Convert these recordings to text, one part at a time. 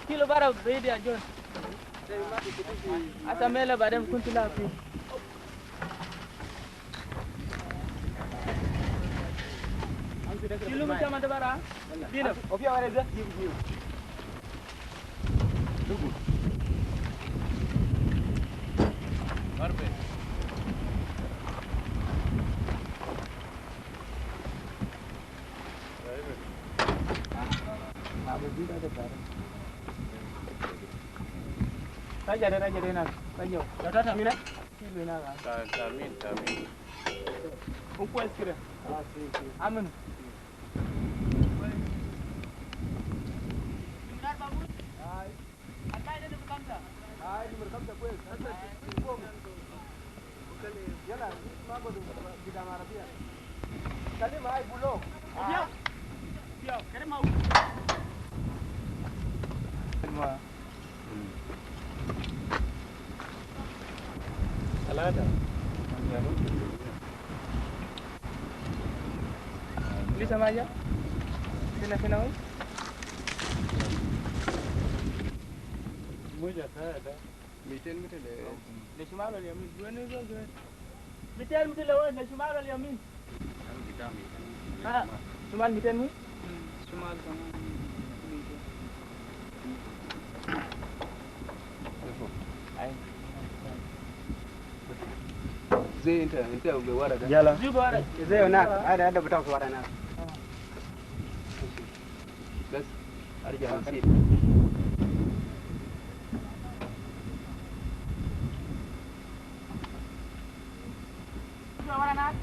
Kilo bara baby John. Asa mela baadaye kunti la fi. Kilo mcha manda bara. Dina. Ofia wale za. Dugu. Barbe. Raja nak. Raja. Dah mina? Mina kan. Tamin. Umpuan kira. Aman. Benar babu? Hai. Anda ada di berkamsa? Hai, di berkamsa kuel. Bukan jalan, mau di dalam Arabia. Kali mai bulog. Dia, kare mau. Semua. Alada. Beli sama aja. Sina woi. Muja ada. Miten le. Le shumara le yamin. Dua ni dua. Miten le woi, le shumara le yamin. Kan kita miten. Ah, cuma miten ni? Cuma sama miten. Ai. Zai inta ube wara da yala zai na ada buta su wara na bas arja sai wara na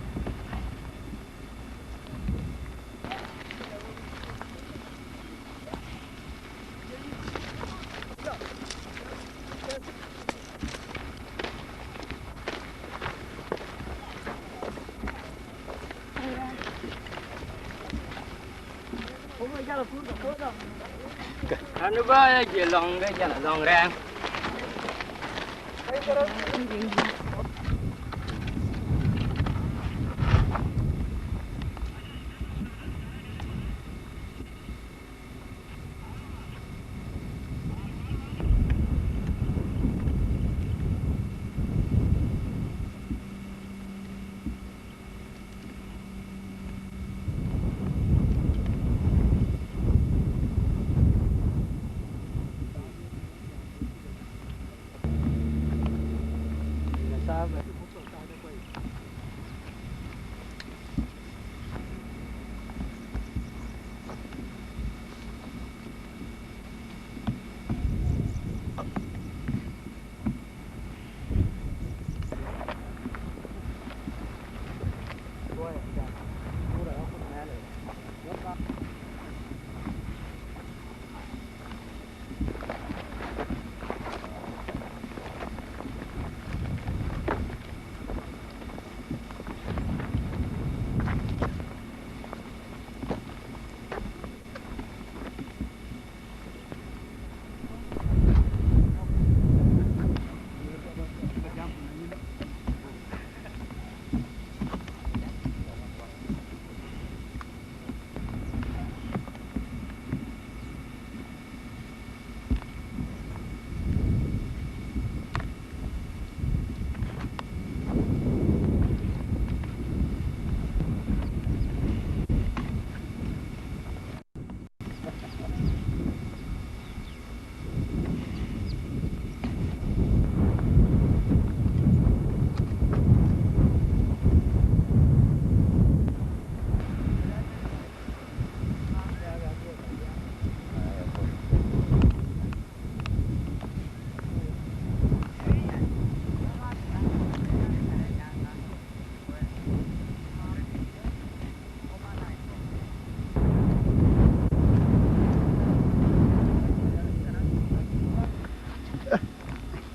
Anu ba ya long cái là long rang.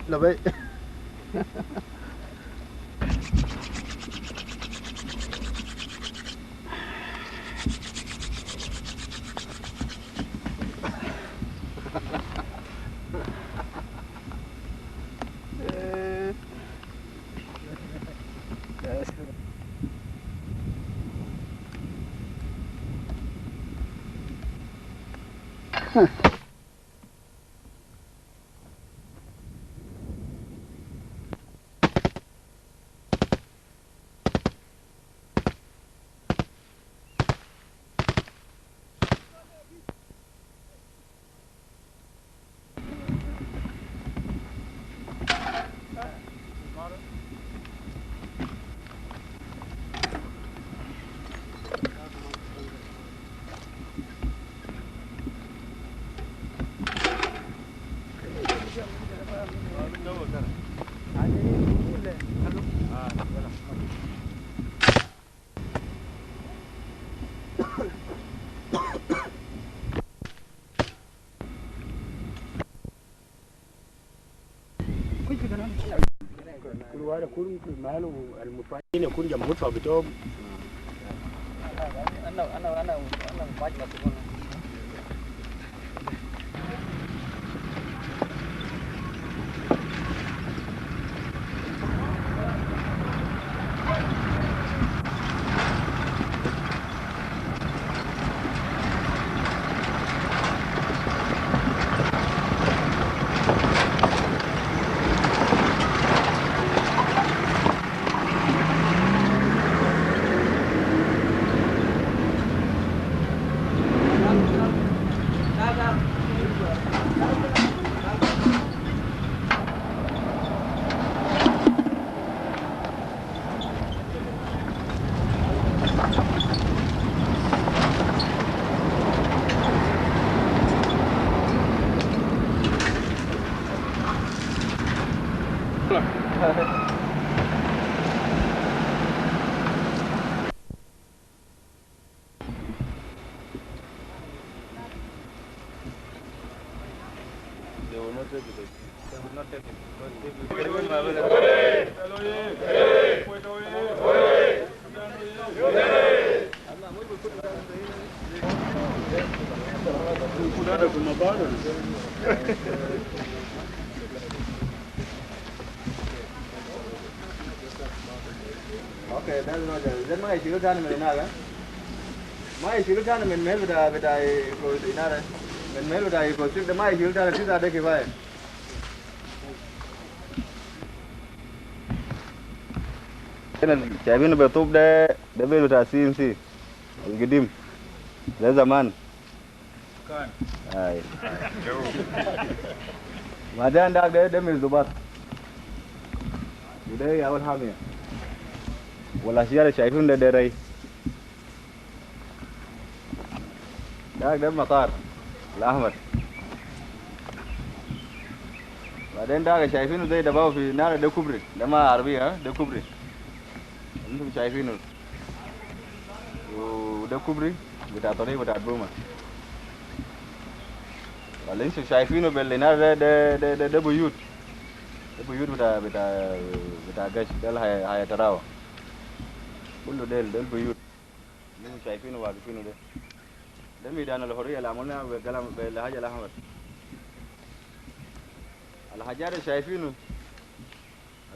Labai. Keluar kurung malu al-mutfa'in kun jam mutfa betul. Anak baca betul. Okay, that's not it. Then my children are in Nala. My children are in Melvida, but I go in Nala. When Melvida goes to my children, these are the Kiva. Chavin Batub de Belta CMC. Gidim. There's a man. Aye. Madan Dag there, them is the bus. Today I will have here. Wala siya shaifun da dare da matar al-ahmar baden da shaifin zai da bawo fi na da kubri da ma arabiya da kubri antum shaifin da kubri bita tare bita buma walin su shaifin belle na da buyut bita gash dal haya tarawa كله ديل بيوت اللي شايفينه واقفينه ده ميدان الحرية اللي عملنا بقلم بالحاجة الأحمر الحجار اللي شايفينه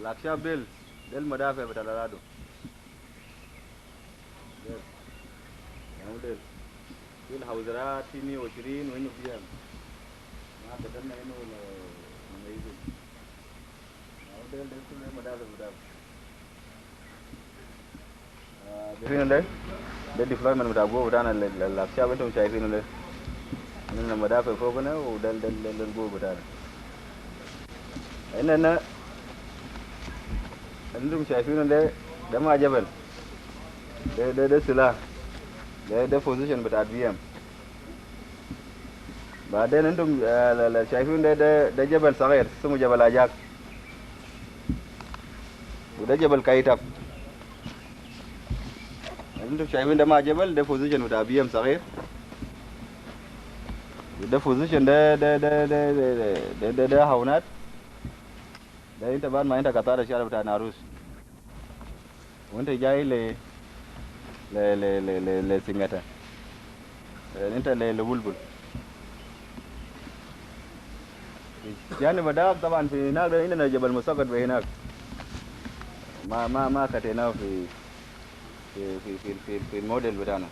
الأكشاف ديل المدافع بتاع الرادو ديل في الحوزرات في 120 وإنه فيها ما قدرنا إنه نميزه ديل كله مدافع Fino deh, dia deployment udah gua udah nal laksa bentuk saya fino deh. Ini nama dah perform na, udah gua udah. Ini na, ini saya fino deh, dah mah aja bel. Dia sila, dia position betul VM. Badan itu saya fino dia jabal sahair, semua jabal ajak. Udah jabal kaitab. انتم شايفين ده مع جبل ده بوزيشن بتاع بي ام صغير وده بوزيشن ده هونات ده انت بعد ما انت قطعت الشارع بتاع ناروس وانت جاي ل سنغاتا انت لبلبل يعني بداك طبعا في هناك عندنا جبل مسقط بهناك ما كتيناه في الموديل بتاعنا.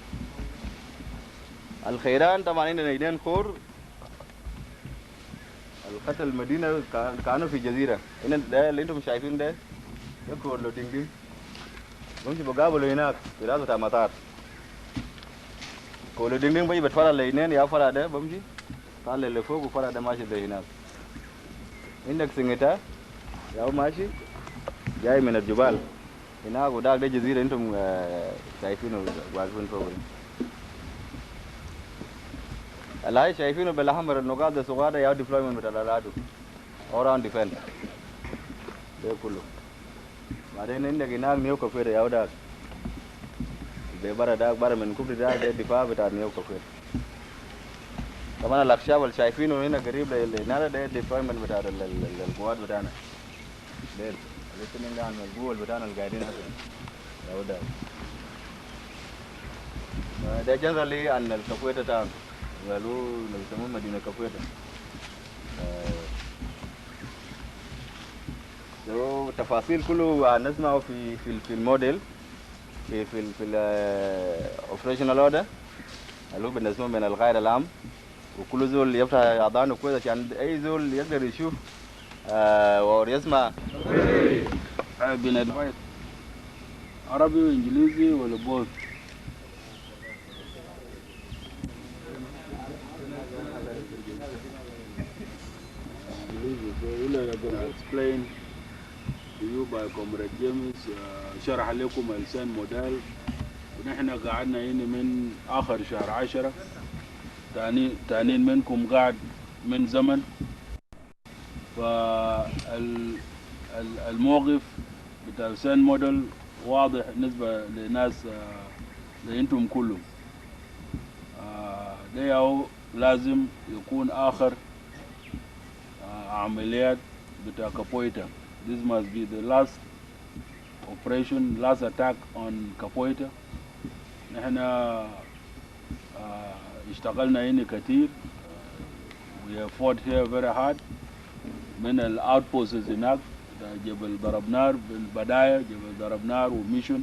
الخيران طبعا عندنا اثنين خور. الخط المدينة كانوا في جزيرة. هنا ده اللي انتم شايفين ده خور لو دين بمشي بقابله هناك في راس بتاع مطار. كولو دين بيجي بتفرع الاثنين يا فرع ده بمشي طالع اللي فوق وفرع ده ماشي ده هناك. عندك سنجتا يا ماشي جاي من الجبال هناك وده جزيرة انتم شايفينه واقفين فوق. اللي شايفينه بالاحمر النقاط الصغيرة يا ديبلويمنت بتاع الرادو اوران ديفنس ده كله. بعدين عندك هناك نيو كافير يا وداك برا من كوبري ده الدفاع بتاع نيو كافير. طبعا الاخشاب اللي شايفينه هنا قريب هنا ده الديبلويمنت بتاع المواد بتاعنا ده الاثنين ده المقبول بتاعنا اللي قاعدين هنا يا وداك. ده جنرالي عن الكافير تاعنا قالوا نسموه مدينة كافيتا. تفاصيل كله نسمعه في الموديل في الاوبريشنال اوردر اللي هو بنسموه من القائد العام. وكل زول يفتح اذانه كويس عشان اي زول يقدر يشوف ويسمع. بين عربي وانجليزي ولا بوث؟ I'm going to explain to you by Comrade James شرح لكم السن موديل. ونحن قعدنا هنا من آخر شهر 10 تانين منكم قاعد من زمن. فالموقف بتاع السن موديل واضح بالنسبة لناس لأنتم كلهم. ده لازم يكون آخر عمليات بتاع كابويتا. This must be the last operation, last attack on كابويتا. نحن اشتغلنا هنا كتير. We have fought here very hard. من الاوتبوستس هناك جبل ضربنار بالبداية، جبل ضربنار وميشن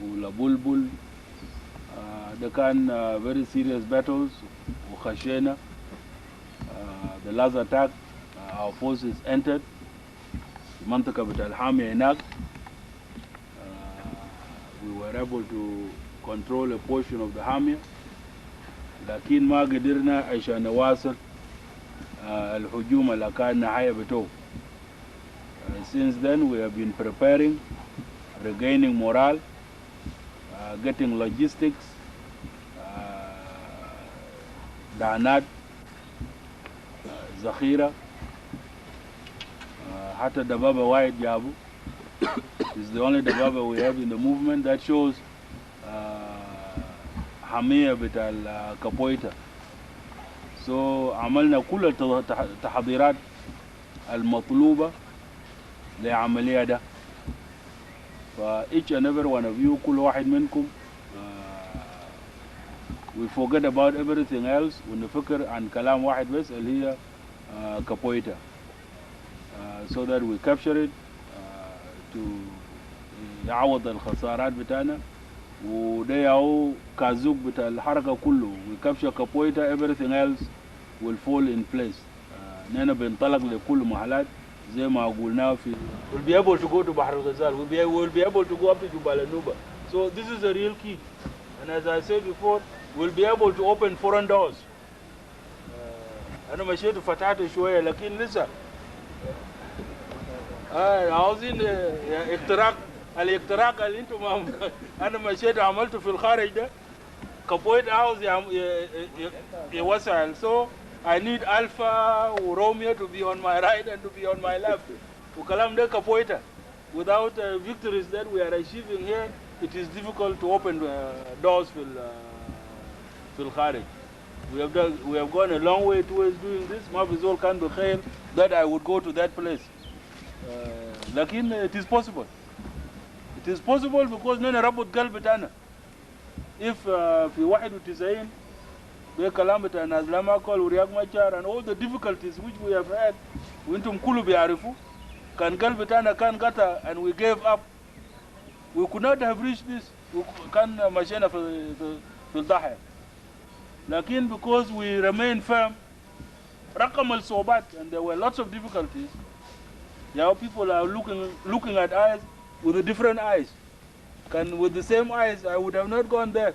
ولبلبل. ده كان very serious battles وخشينا. The last attack our forces entered المنطقة بتاع الحامية هناك. We were able to control a portion of the حامية لكن ما قدرنا عشان نواصل الهجوم اللي كان نهاية بتوه. Since then we have been preparing, regaining morale, getting logistics, دعنات ذخيرة. حتى دبابة واحد جابوا. It's the only دبابة we have in the movement that shows حمية بتاع الكابويتا. So عملنا كل التحضيرات المطلوبة لعملية ده. each and every one of you كل واحد منكم we forget about everything else ونفكر عن كلام واحد بس اللي هي كابويتا. So that we capture it to يعوض الخسارات بتاعنا. وده ياو كازوك بتاع الحركة كله. We capture كابويتا everything else will fall in place. نحن بنطلق لكل محلات زي ما قلنا في we'll be able to go to بحر الغزال. We'll be able to go up to Jubal Nuba. So this is a real key. And as I said before, we'll be able to open foreign doors. أنا مشيت وفتحت شوية لكن لسه عاوزين الاختراق اللي انتم انا مشيت عملته في الخارج ده. كابويت عاوز يوسع. So I need Alpha وروميو to be on my right and to be on my left. وكلام ده كابويتا. Without victories that we are achieving here, it is difficult to open doors في الخارج. We have gone a long way towards doing this. ما في زول كان بخير that I would go to that place. لكن it is possible. It is possible because نحن ربط قلب بتاعنا. If في 91 بكلام بتاع ناس لما كل ورياض مشار and all the difficulties which we have had وانتم كله بيعرفوا كان قلب بتاعنا كان قطع and we gave up we could not have reached this. كان مشينا في الضحية. لكن because we remain firm, رقم الصعوبات, and there were lots of difficulties. People are looking at us with the different eyes. With the same eyes, I would have not gone there.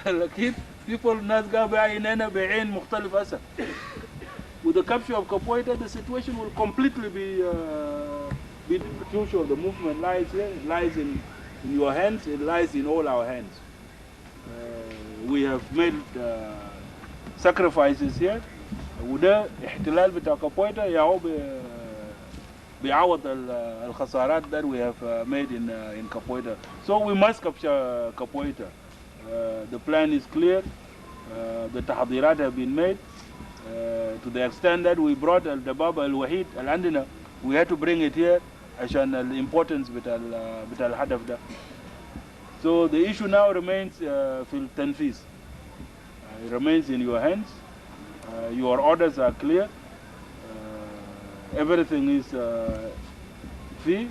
لكن people ناس بعيننا بعين مختلف هسه. With the capture of Kapoita, the situation will completely be the future of the movement lies here. It lies in your hands. It lies in all our hands. We have made sacrifices here. وده احتلال بتاع كابويتا يعو بيعوض الخسارات that we have made in Kapoita. So we must capture Kapoita. The plan is clear. The تحضيرات have been made. To the extent that we brought الدبابة الوحيد اللي عندنا, we had to bring it here عشان الimportance بتاع الهدف ده. So the issue now remains في التنفيذ. It remains in your hands. Your orders are clear. Everything is free.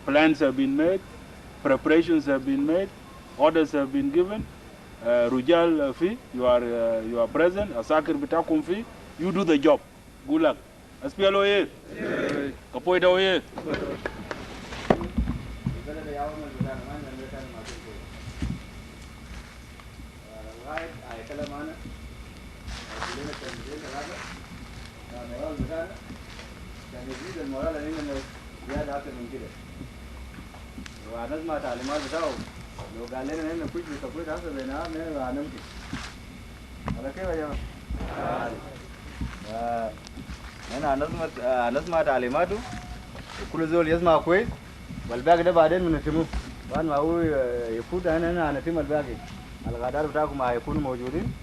Plans have been made. Preparations have been made. Orders have been given. Rujal fee, you are present. Asakir bitakum fee, you do the job. Good luck. SPL oye. Kapoita oye. لو قال لنا هنا كويس بتقويت هذا بينها ما نمشي على كيف يا جماعه هنا نسمع تعليماته وكل زول يسمع كويس والباقي ده بعدين بنتمه بعد ما هو يفوت هنا هنتم الباقي الغدار بتاعكم هيكونوا موجودين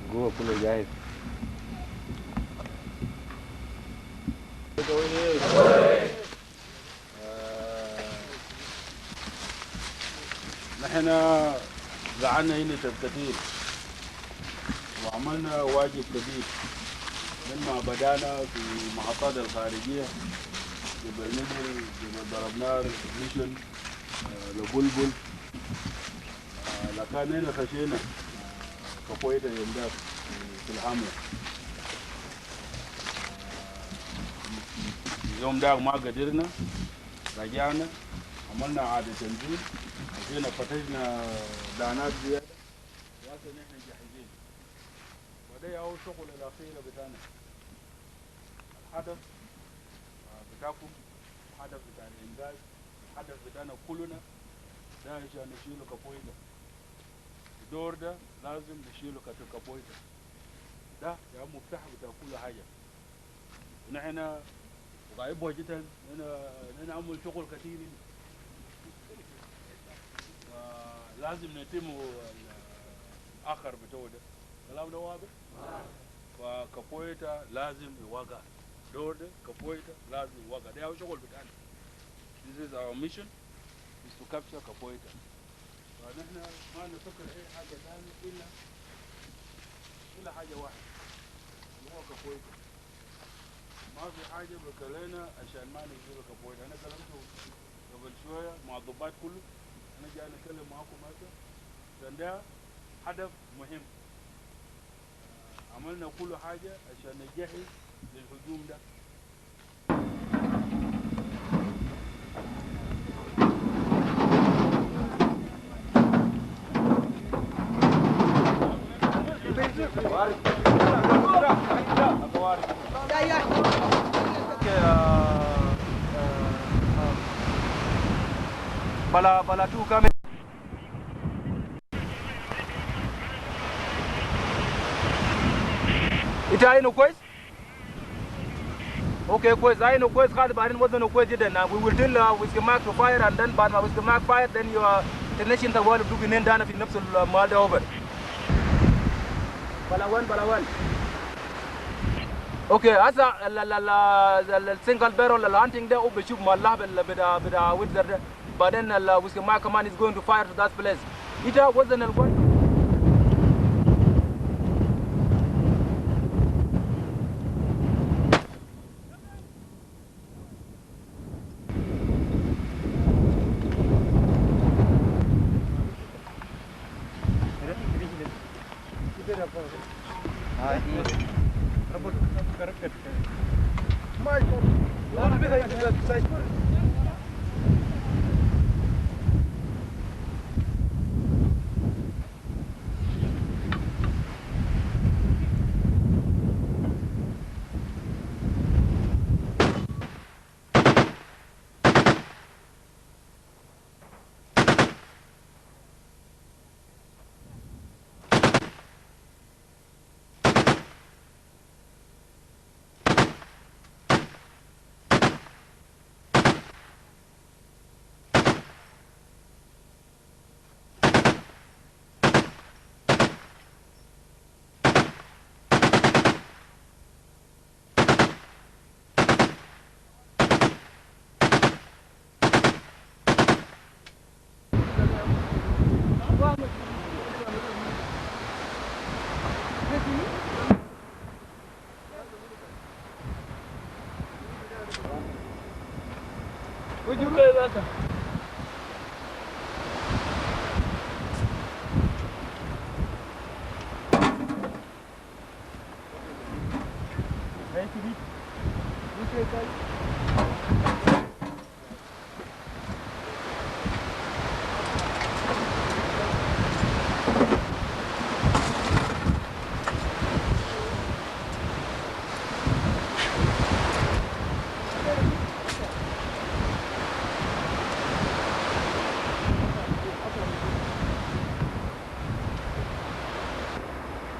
وجوه كله جاهز نحن زعلنا هنا كثير وعملنا واجب كبير لما بدأنا في المحطات الخارجية جبل نمر جبل ضربنار ميشن لبلبل لكان هنا خشينا كبويتا يوم داك في الحملة يوم داك ما قدرنا رجعنا عملنا إعادة تنزيل جينا فتشنا دانات زيادة وهسه نحن جاهزين وده هو الشغل الأخير بتاعنا الهدف بتاعكم الهدف بتاع الإنجاز الهدف بتاعنا كلنا ده عشان نشيله كابويتا الدور ده لازم نشيله كابويتا ده يا مفتاح بتاع كل حاجة ونحن وقاعد بوجتنا نعمل شغل كثير لازم نتم الآخر بتوع ده كلام ده واضح فكابويتا لازم يوقع دور ده كابويتا لازم يوقع ده هو شغل بتاعنا. This is our mission is to capture كابويتا فنحن ما نفكر أي حاجة ثانية إلا حاجة واحدة اللي هو كابويتا ما في حاجة بكلينا عشان ما نجيب كابويتا. أنا كلمته قبل شوية مع الضباط كله أنا جاي نتكلم معاكم هسه عشان ده هدف مهم. عملنا كل حاجة عشان نجهز للهجوم ده. bala tu kame ita ino kwez okay kwez I know kwez khad barin wadan no kwez jidan we will tell with the mark to fire and then بعد ما with the mark fire then your technician تقول بدو جنين دانا في نفس المال ده over بلا وان اوكي هسه السنجل بيرول الهانتنج ده وبشوف مالله بدا ويتزر ده بعدين with the mark command is going to fire to that place ita wadan الوان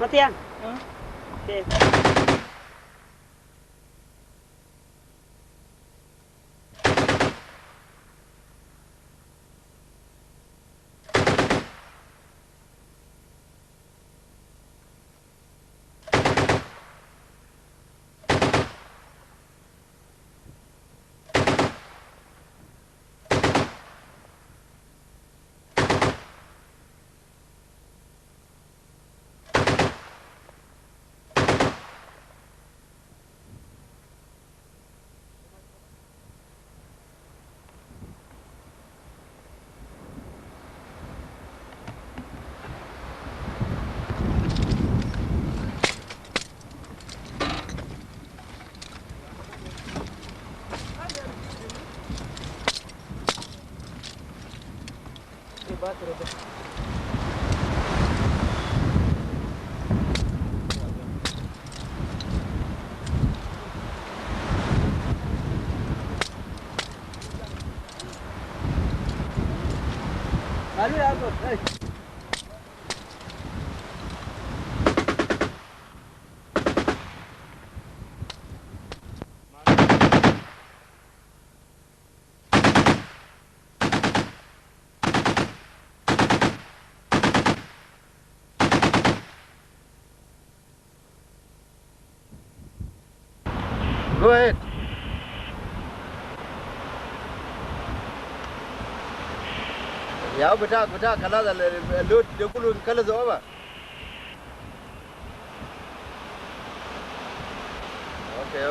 Matian. Okay. Go ahead. يا بتاعك هذا اللوت ده كله كله زوابه. Okay.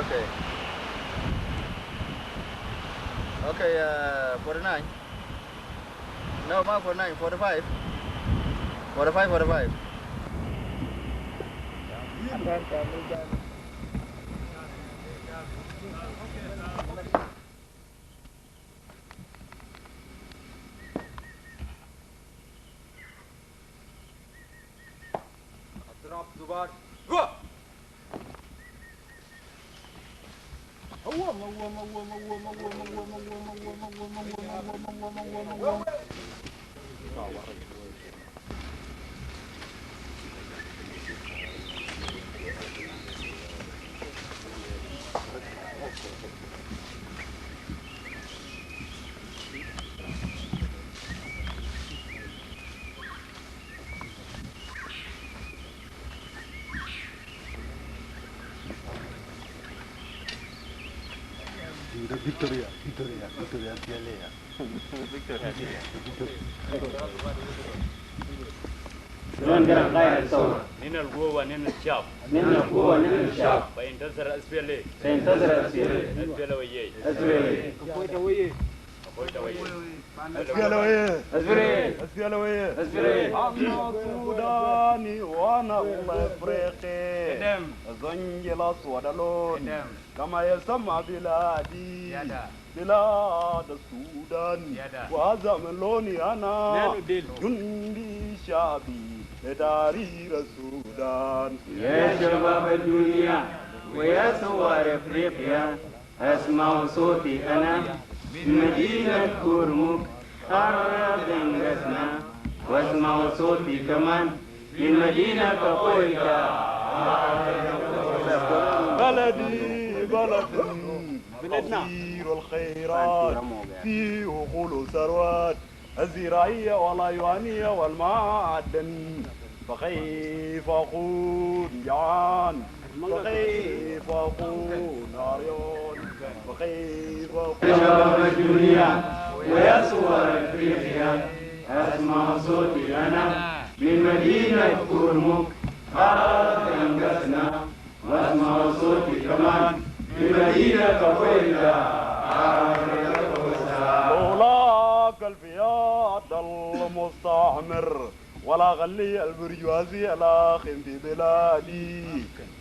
Okay, 49. No, not 49, 45. 45. Drop Zubar. Go! Victoria, Tialea. نين القوة نين الشاب فينتصر أسفله أسفله وياي اسفيالوية أسبري اسفيالوية أسبري أنا سوداني وأنا أفريقي قدام زنجي الأسود اللون قدام كما يسمى بلادي يدا بلاد السودان يدا. وهذا من لوني أنا نانو ديل. جندي شعبي لتحرير السودان. يا شباب الدنيا ويا ثوار افريقيا اسمعوا صوتي انا من مدينة كرمك ارض انجزنا واسمعوا صوتي كمان من مدينة كابويتا بلدي بلد كثير الخيرات فيه خلو ثروات الزراعية والأيوانية والمعدن فكيف أكون جوعان فكيف أكون عريان فكيف يا شباب الدنيا ويا ثوار افريقيا اسمعوا صوتي انا من مدينة كرمك ارض انجزنا واسمعوا صوتي كمان من مدينة كابويتا لولاك الفياض المستعمر ولا غلي البرجوازي الاخن في بلادي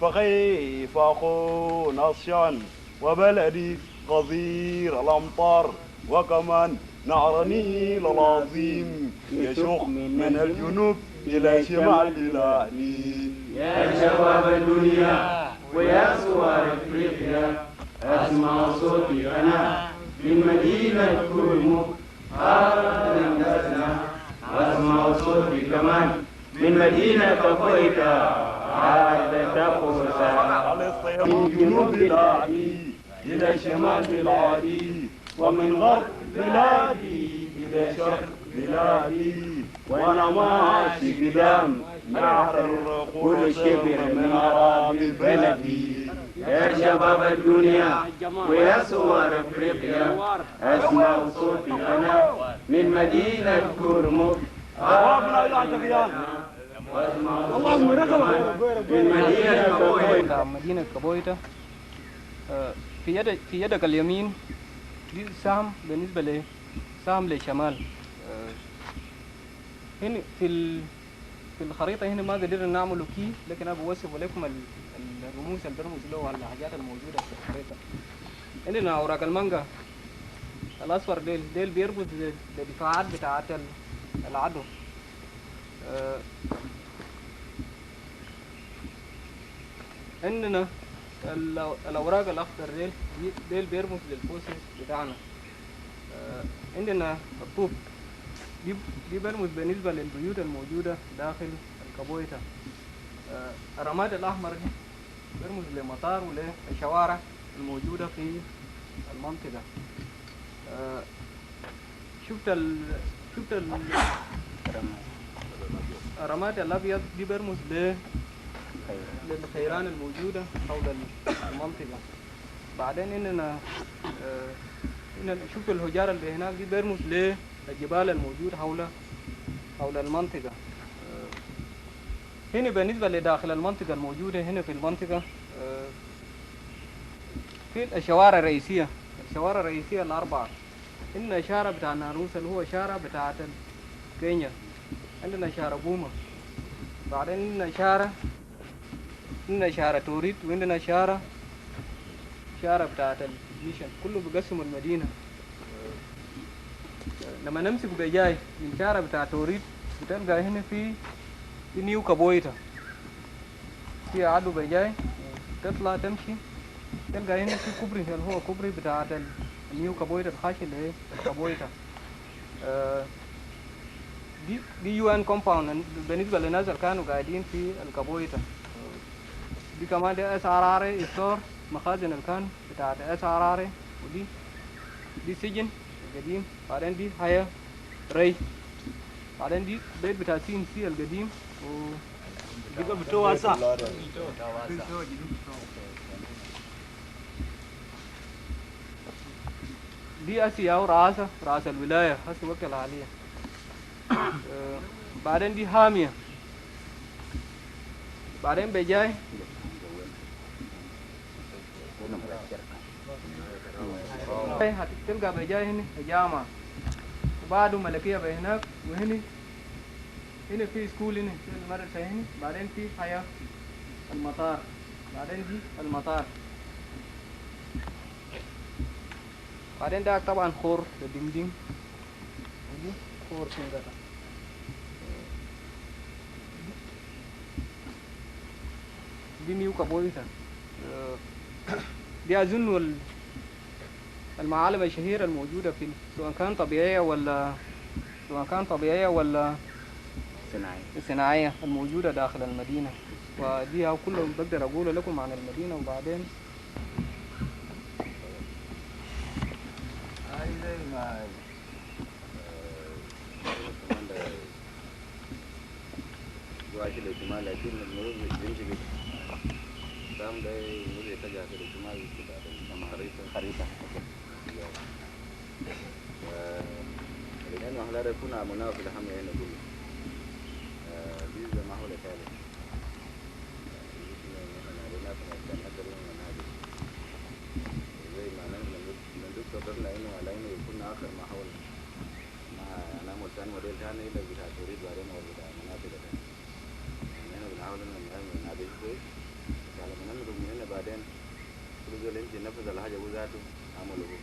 فكيف اكون عطشان وبلدي غزير الامطار وكمان نهر النيل العظيم يشق من الجنوب الى شمال بلادي. يا شباب الدنيا ويا ثوار افريقيا اسمعوا صوتي انا من مدينة كرمك ارض انجزنا واسمعوا صوتي كمان من مدينة كابويتا ارض تقوسا من جنوب بلادي الى شمال بلادي ومن غرب بلادي الى شرق بلادي وانا ماشي قدام نهر كل شبر من اراضي بلدي. يا شباب الدنيا ويا ثوار افريقيا اسمعوا صوتي انا من مدينة كرمك واسمعوا صوتي كمان من مدينة كابويتا. مدينة كابويتا في يدك اليمين دي سهم بالنسبة لسهم للشمال. هنا في الخريطة هنا ما قدرنا نعمله كي، لكن أنا بوصف لكم الرموز اللي برمز له على الحاجات الموجودة في الخريطة. عندنا أوراق المانجا الأصفر ديل بيربط للدفاعات بتاعت العدو. عندنا الأوراق الأخضر ديل بيرمز للفوسس بتاعنا. عندنا الطوب دي برمز بالنسبة للبيوت الموجودة داخل الكابويتا. الرماد الأحمر دي برمز لمطار وللشوارع الموجودة في المنطقة. شفت الرماد الأبيض دي برمز للخيران الموجودة حول المنطقة. بعدين إننا شفت الحجارة اللي هناك دي برمز للجبال الموجودة حول المنطقة. هنا بالنسبة لداخل المنطقة الموجودة هنا في المنطقة في الشوارع الرئيسية الأربعة. عندنا شارع بتاع ناروس اللي هو شارع بتاع كينيا، عندنا شارع بوما، بعدين عندنا شارع توريت، وعندنا شارع بتاع الميشن. كله بقسم المدينة. لما نمسك بجاي من شارع بتاع توريت بتلقى هنا في نيو كابويتا، في عدو بجاي تطلع تمشي تلقى هنا في كوبري اللي هو كوبري بتاع النيو كابويتا الخاش اللي هي كابويتا. دي يو ان كومباوند بالنسبة للناس اللي كانوا قاعدين في الكابويتا. دي كمان دي اس ار ار ستور، مخازن الكان بتاعت اس ار ار، ودي سجن القديم. بعدين دي هيا ري، بعدين دي بيت بتاع سي ام سي القديم، دي بتوع واسع. دي اسيا راس الولاية هسه وقت الحالية. بعدين دي هامية. بعدين بجاي هتلقى بجاي هنا جامعة. بعده ملكية هناك، وهنا في سكول هنا في المدرسة هنا، بعدين في حياة المطار، بعدين دي المطار، بعدين ده طبعا خور الدمدم ودي خور سنغتا. دي نيو كابويتا. دي أظن المعالم الشهيرة الموجودة في سواء كان طبيعية ولا صناعية الموجودة داخل المدينة، ودي كلهم بقدر أقول لكم عن المدينة. وبعدين زي ما واجي الاجتماع لكن المرور بيمشي كده سام ده يقول يتجه في الاجتماع كده كما خريطة لأنه هلا يكون عملناه في الحمل هنا كله بيزا ما هو لثالث زي ما نندوك صدرنا إنه على إنه يكون آخر ما حول ما نعمل ثاني موديل ثاني إلا بتاع توريد بعدين ولا بتاع مناطق ثانية يعني بنحاول إنه نعمل شوي على ما نمرق من هنا بعدين كل زول يمشي ينفذ الحاجة هو ذاته عمله هو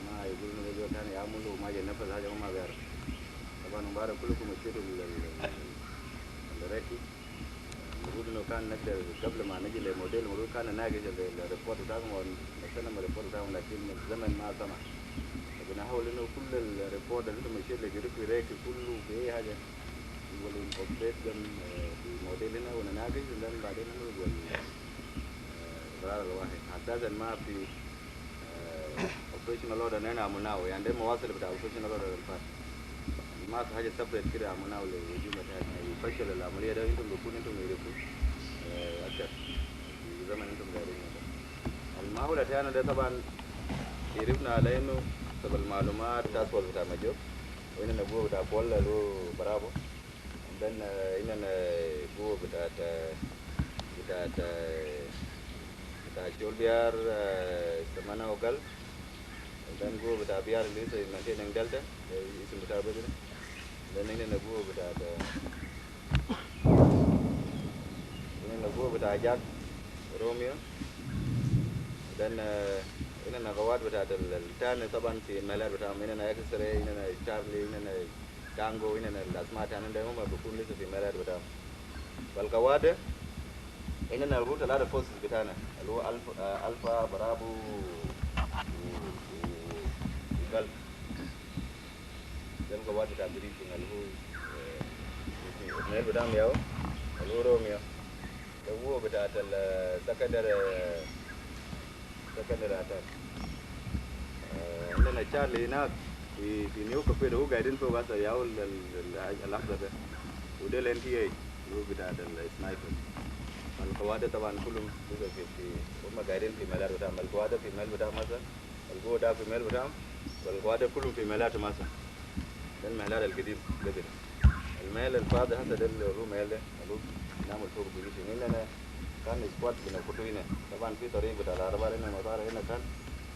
ما يقول إنه زول ثاني يعمله وما ينفذ حاجة هو ما بيعرف. طبعا مبارك كلكم مشيتوا الراكي المفروض إنه كان نقدر قبل ما نجي للموديل المفروض كان ناقش الريبورت بتاعهم ونستلم الريبورت بتاعهم لكن الزمن ما سمح. بنحاول إنه كل الريبورت اللي أنتم مشيت لجريك في راكي كله في أي حاجة يقول أبديت في الموديل هنا ونناقش ولين بعدين نقول القرار الواحد أساسا ما في اوبريشنال اوردر هنا عملناه يعني ده مواصل بتاع اوبريشنال اوردر الفات ما في حاجه سبريت كده عملناه للهجوم يفشل العمليه ده انتم بتكون انتم يعرفوا اكثر في زمن انتم دايرين المحاولة هنا ده طبعا عرفنا على انه سبب المعلومات تاسوال بتاع مجوب وإننا نبوه بتاع بولا له برافو dan ini bu kita jual biar semana ogal dan bu kita biar ini saya nanti neng delta isim kita begini dan ini bu kita ajak Romeo dan ini kawat kita tan taban si melar kita ini X-ray ini Charlie ini Tango ini lazima tana ndio mambo bukuni hizo vimera bado balkawade ina na route la forces bitana alo alpha bravo gal dan kawade ta briefing alo ne badam yao alo romeo da wo bada tal secondary attack ina na Charlie na في نيوكا كده هو قاعدين فوق هسه ياو اللحظة ده وده الNTA هو بتاع السنايبر القوادة طبعا كلهم في هم قاعدين في ملار بتاعهم القوادة في ميل بتاعهم مثلا القوة ده في ميل بتاعهم والقوادة كلهم في ميلات مثلا ده الميلار القديم قبل الميل الفاضي هسه ده اللي هو ميل ده اللي نعمل فوق بيجي هنا كان سكواد بنفوتو هنا طبعا في طريق بتاع العربة هنا المطار هنا كان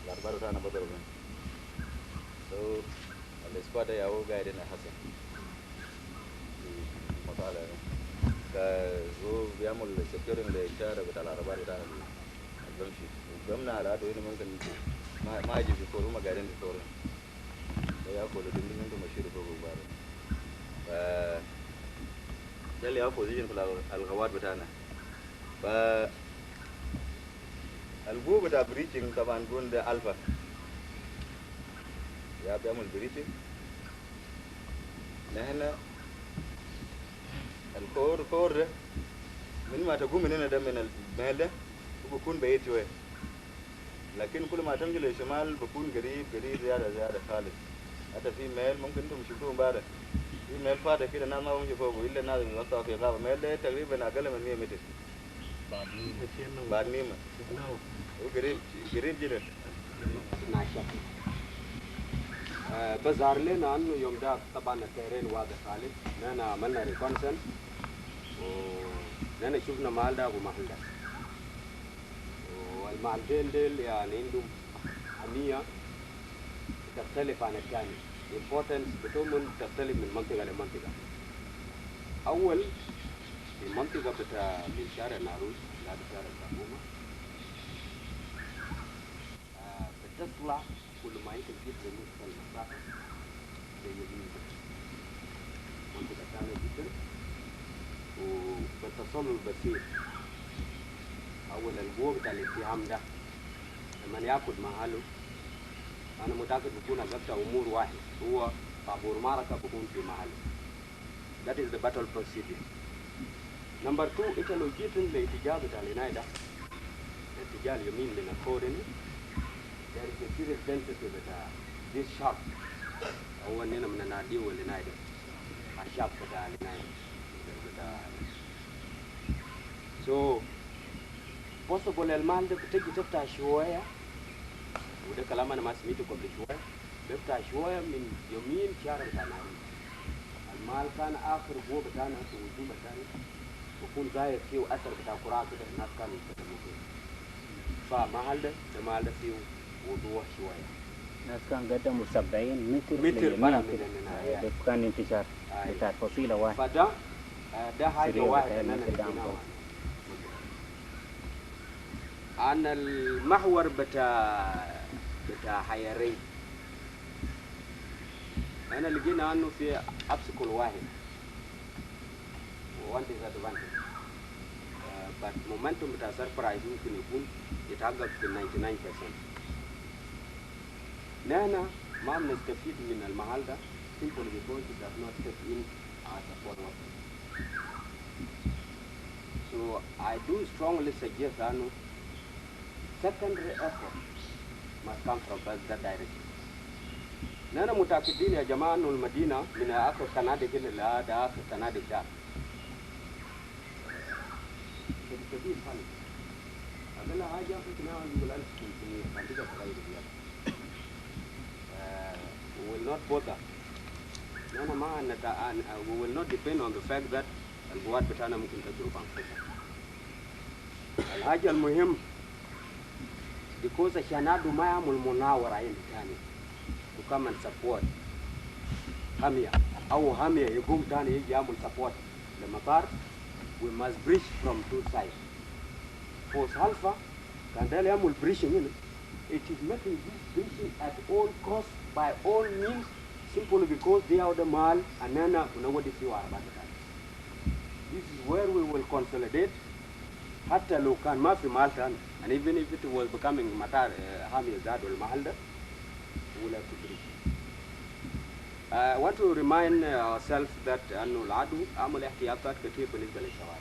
العربة بتاعنا بدروا هنا so الاسكواد يا هو قاعد هنا حسن مطالع هو بيعمل سكيورنج للشارع بتاع العربات بتاعنا بمشي وقمنا على هذا هنا ممكن ما يجي في فور هم قاعدين في فور ياكلوا دين انتم مشيروا فوق بعض ده اللي هو بوزيشن في الغوات بتاعنا ف الجو بتاع بريتشنج طبعا جون ده الفا يا بيعمل بريتنج نحن الكور ده من ما تقوم من هنا ده من المهل ده بكون بعيد شوية لكن كل ما تمشي للشمال بكون قريب زيادة خالص حتى في مهل ممكن انتم تشوفوهم بعد في مهل فاضي كده ناس ما بيمشي فوقه إلا ناس بيوصلوا في غابة مهل ده تقريبا أقل من 100 متر بعد نيمة هو قريب جدا بظهر لنا انه يوم ده طبعا التيرين واضح خالص نحن عملنا ريكونسن ونحن شفنا محل ده ومحل ده والمحلين ديل يعني عندهم نية تختلف عن الثاني importance بتومن تختلف من منطقة لمنطقة. أول في منطقة بتاع من شارع ناروس لحد شارع الحكومة بتطلع كل ما يمكن جدا نصف المسافة زي اليمين منطقة ثانية جدا وبالتسلل بسيط. أول القوة بتاع الاتهام ده لما ياخد محله أنا متأكد بكون أجبت أمور واحد هو طابور معركة بكون في محله. That is the battle procedure. Number 2 إنت لو جيت لاتجاه بتاع العناية ده الاتجاه اليمين من الكورن there is a serious density بتاع this sharp هو إننا من النادي والعناية ده الشاب بتاع العناية بتاع so possible المال ده بتجي تفتح شوية وده كلام أنا ما سمعته قبل شوية بفتح شوية من يمين شارع بتاع ناروس. المال كان آخر قوة بتاعنا في وجود بتاعنا وكون ظاهر فيه أثر بتاع قراءة كده الناس كانوا يستخدموا فيه. فمحل ده المال ده فيه وضوح شوية. الناس كان قدموا 70 متر برا من ده كان انتشار بتاع فصيلة واحد. فده ده حاجة واحدة أنا نسيناها. عن المحور بتاع حيرين أنا لقينا عنه في obstacle واحد و one disadvantage but momentum بتاع surprise ممكن يكون يتحقق في 99%. نحن ما بنستفيد من المحل ده simply because it does not step in as a forward. So I do strongly suggest أنه secondary effort must come from that direction. نحن متأكدين يا جماعة إنه المدينة من آخر كنادق إلى آخر كنادق ده. كثير خالص. أقل حاجة إحنا نقول 1500 منطقة صغيرة زيادة. We will not bother. نحن ما we will not depend on the fact that القوات بتاعنا ممكن تضرب أنفسها. الحاجة المهم because عشان ما يعمل مناورة عين ثاني to come and support حامية أو حامية يقوم ثاني يجي يعمل support لمطار we must breach from two sides. Force Alpha كان ده يعمل breaching هنا it is making this breaching at all costs by all means simply because they are the mall and then nobody see what about that. This is where we will consolidate حتى لو كان ما في محل ثاني and even if it was becoming مطار حامية زاد والمحل ده we will have to breach. I want to remind ourselves that أنه العدو عمل احتياطات كثير بالنسبة للشوارع.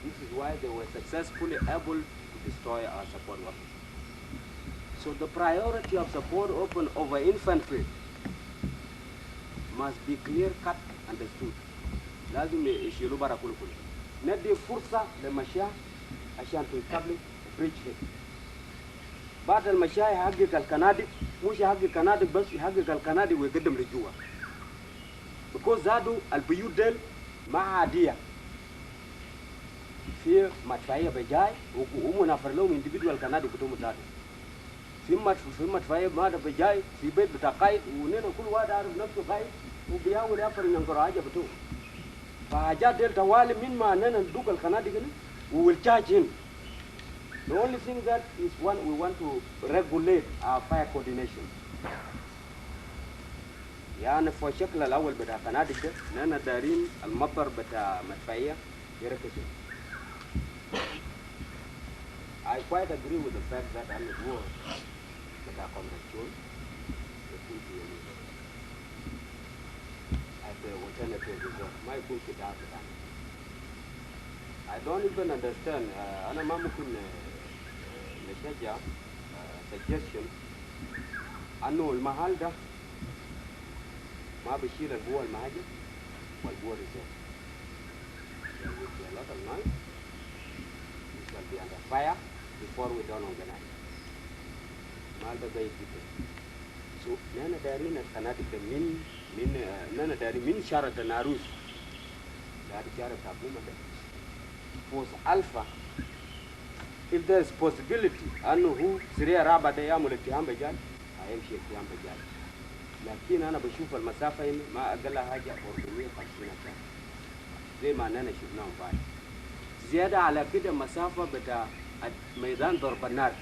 This is why they were successfully able to destroy our support weapons. So the priority of support weapon over infantry must be clear cut understood. لازم يشيلوا برا كل. ندي فرصة للمشاة عشان تستقبل بريتش هيك. بعد المشاة يحقق الكنادق مش يحقق الكنادق بس يحقق الكنادق ويقدم لجوا. because زادوا البيوت ديل ما عادية. في مدفعية بجاي ومنافر لهم individual كنادق بتوم زادوا. في مدفعية ما ده بجاي في بيت بتاع قايد ونحن كل واحد عارف نفسه قايد وبيحاول يفر ينقر حاجة بتوم. فحاجات ديل توالي من ما أننا ندوق الكنادق we will charge him. The only thing that is we want to regulate our fire coordination. يعني في الشكل الأول بتاع كنادق ده نحن دارين المصدر بتاع مدفعية يركزوا. I quite agree with the fact that أنا war بتاع convention يكون في as the alternative resort ما يكون في دعم بتاعنا. I don't even understand. أنا ما ممكن نشجع suggestion أنه المحل ده ما بيشيل القوة المهاجم والقوة الرجال. There will be a lot of noise. We shall be under fire before we don't organize. المحل ده بعيد جدا. So نحن دارين الكنادق ده نحن دارين من شارع ناروس لهذا شارع حكومة ده. Force Alpha, if there is possibility أنه هو سريع رابع ده يعمل اتهام بجال هيمشي اتهام بجال. لكن انا بشوف المسافه هنا ما اقل حاجه 450 كم زي ما اننا شفناهم بعد زياده على كده مسافه بتاع ميدان ضرب النار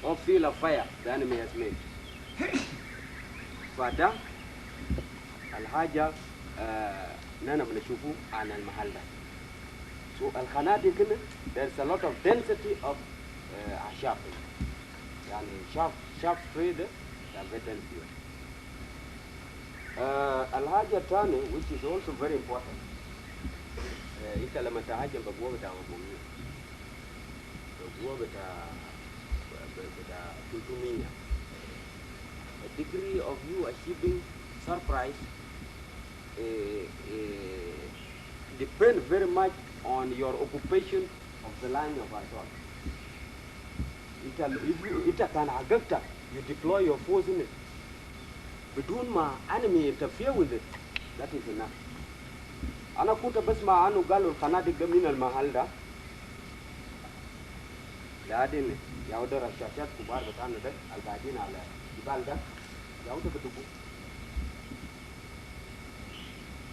او فيل اوف فاير ده انا ميزمين فده الحاجه اننا بنشوفه عن المحل ده. So الخنادق هنا there's a lot of density of أعشاب يعني sharp tree ده very dense. الحاجة الثانية which is also very important أنت لما تهاجم بقوة بتاع مضمونية بقوة بتاع 300 the degree of you achieving surprise depend very much on your occupation of the line of assault. It can affect you deploy your force in it. بدون ما enemy interfere with it. That is enough. أنا كنت بسمع عنه قالوا الخنادق ده من المحل ده. لكن يعود الرشاشات كبار بتاعنا ده القاعدين على جبال ده يعود بدبو.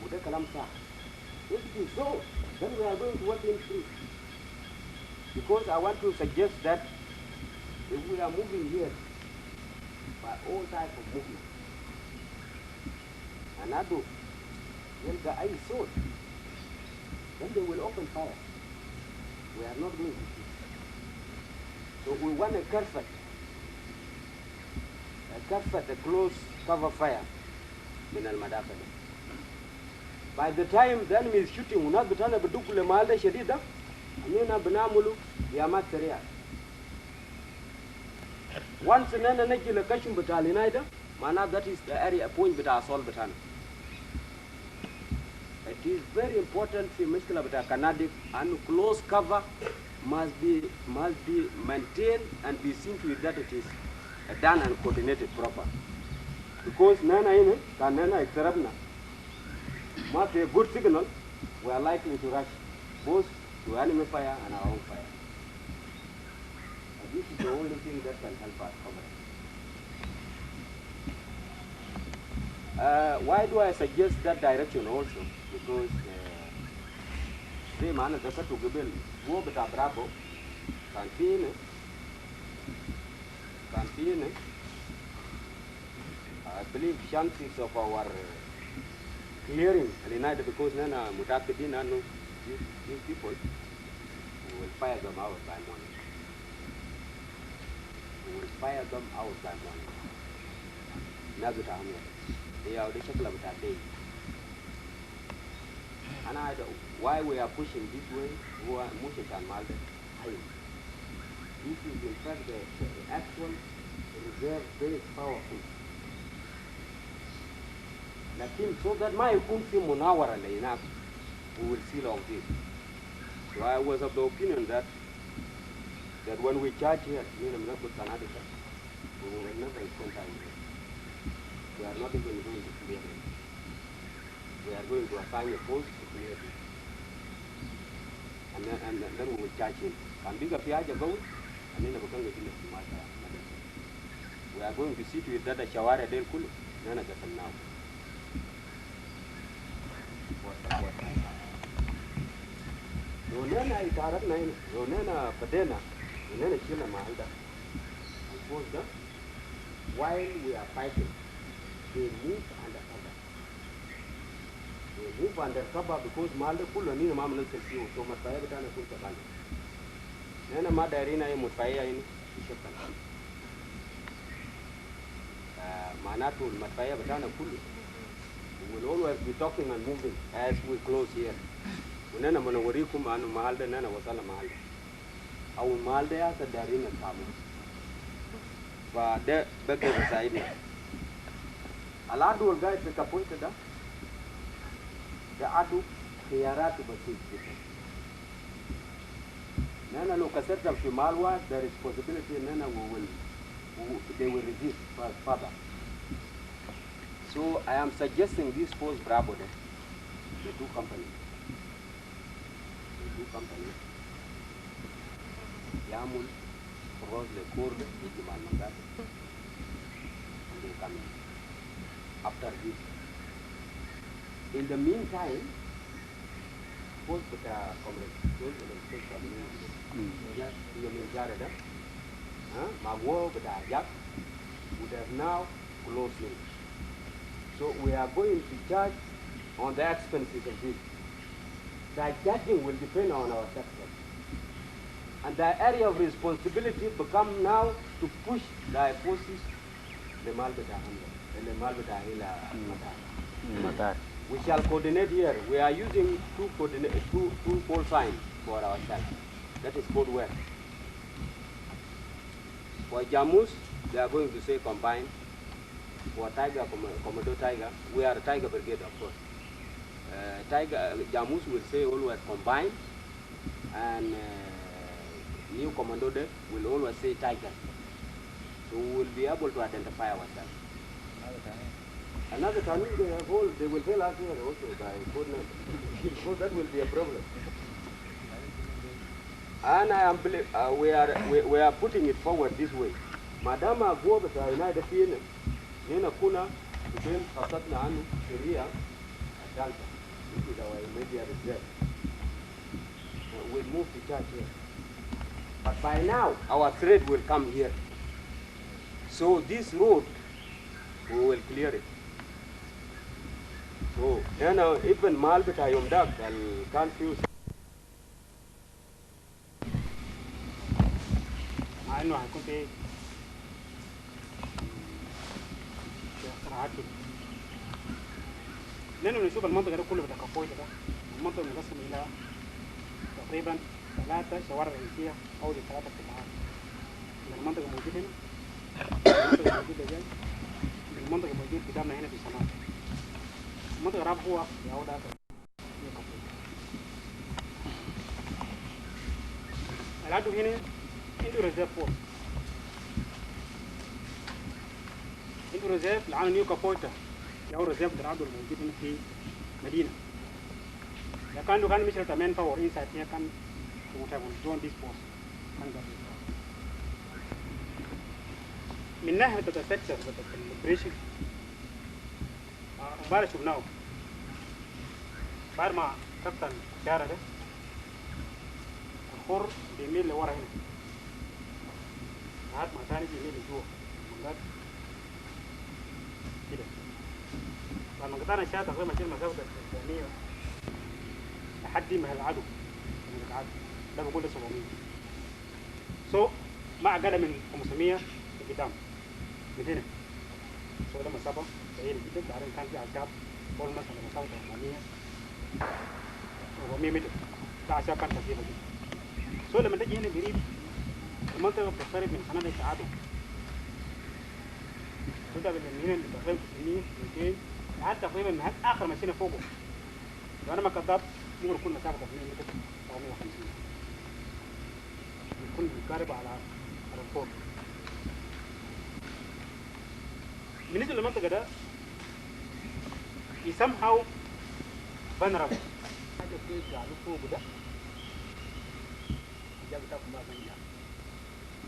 وده كلام صح. If it is so, then we are going to work in truth. Because I want to suggest that if we are moving here by all types of movement, and Adu, when the eye sword, then they will open fire. We are not going to do. So we want a carpet, a close cover fire من المدافع. By the time the enemy is shooting, وناس بتاعنا بدقوا لمحل شديد ده، أننا بنعملوا قيامات سريعة. Once إننا نجي لكشم بتاع العناية معناه that is the area point بتاع assault بتاعنا. It is very important في مشكلة بتاع كنادق أنه close cover must be maintained and be seen to it that it is done and coordinated proper. Because نحن هنا كان نحن اقتربنا ما في good signal, we are likely to rush both to enemy fire and our own fire. And this is the only thing that can help us cover it. Why do I suggest that direction also? Because زي ما أنا ذكرت قبل هو بتاع برافو كان فينا I believe chances of our clearing العناية because نحن متأكدين أنه these people will fire them out by morning. We will fire them out by morning. ناس بتاعهم هي أودي شكلها بتاع day. أنا why we are pushing this way هو مش عشان مالده هاي. This is in fact the actual reserve very powerful. لكن so that ما يكون في مناورة لهناك we will seal all this. So I was of the opinion that when we charge here we will never spend time here. We are not even going to clear it. We are going to assign a post to clear it. And then we will charge him. And bigger piaja go and then we are going to see to it that the shawara del kulu nana gasan now. Ronena itarat na yun. Ronena padena. Ronena shila mahalda. And post them. While we are fighting, they move under cover. They move under cover because mahalda kulo nina mama nalsesiyo. So mataya betana kulta kali. Nena madarina yung mutfaya yun. Ishakal. Manatu matfaya betana kulo. We will always be talking and moving as we close here. Unena manawarikum anu mahalda nana wasala mahalda. Au mahalda ya sadarina tamu. Fa de beke zaidi. Aladu walgai pe kapoita da. Da adu khiyaratu basit kita. Nana lo kaseta fi malwa there is possibility nana they will resist further. So I am suggesting this post Bravo there, the two companies. Yamul, Rosle, Kurde, Ikiman Mangat, and they come in. after this. In the meantime, both the comrades, those in the state community, you mean Jared, my war with Ajak would have now closed links. So we are going to judge on the expenses of this. The judging will depend on our sector. And the area of responsibility become now to push the forces, the Malbata and the Malbata Matar. We shall coordinate here. We are using two call signs for ourselves. That is code word. For Jamus, they are going to say combine. For Tiger, Commodore Tiger, we are a Tiger Brigade, of course. Jamus will say always combine, and new Commodore will always say Tiger. So we will be able to identify ourselves. Another time they will tell us here also by code name, because that will be a problem. And I am we are putting it forward this way. Madam Agwabata United Kingdom, Nina Kuna, Again, Kasatna Anu, Syria, Delta. This is our immediate reserve. We'll move to church here. But by now, our threat will come here. So this road, we will clear it. So, even Malbita Yomdak, and confuse. I know I could be. لأنه نشوف المنطقة دي كلها بتكفوية ده المنطقة مقسمة إلى تقريبا 3 شوارع رئيسية أو 3 قطاعات. المنطقة موجودة هنا، المنطقة موجودة جاي، المنطقة موجودة قدامنا هنا في الشمال. المنطقة الرابعة هو يعود هذا العدو هنا عنده ريزيرف فورس، عنده ريزيرف الآن نيو كابويتا يا ريزيرف العدو الموجود هنا في مدينة. يا كان مشكلة مان باور إنسايد هنا كان join this force كان من ناحية السكتر الأوبريشن امبارح شفناه بعد ما كابتن الشارع ده الخور بيميل لورا هنا لحد ما ثاني بيميل لجوا كده. لما قطعنا الشارع تقريبا ماشيين مسافة الثانية لحد ما العدو ده بقول له 700 سو ما أقل من 500 قدام من هنا. سو ده مسافة بعيدة جدا. بعدين كان في عشاب قول مثلا مسافة 400 متر ده عشاب كان كثير جدا. سو لما تجي هنا قريب المنطقة بتقترب من قناة التعادل تبدأ من هنا تقريبا 90 200 لحد تقريبا من آخر ماشينا فوقه. وأنا ما كذاب ممكن يكون مسافة 200 متر أو 150 يكون قارب على الفوق. بالنسبة للمنطقة ده somehow vulnerable. حاجة كده قالوا فوق ده جاب تاكل ما بنيا.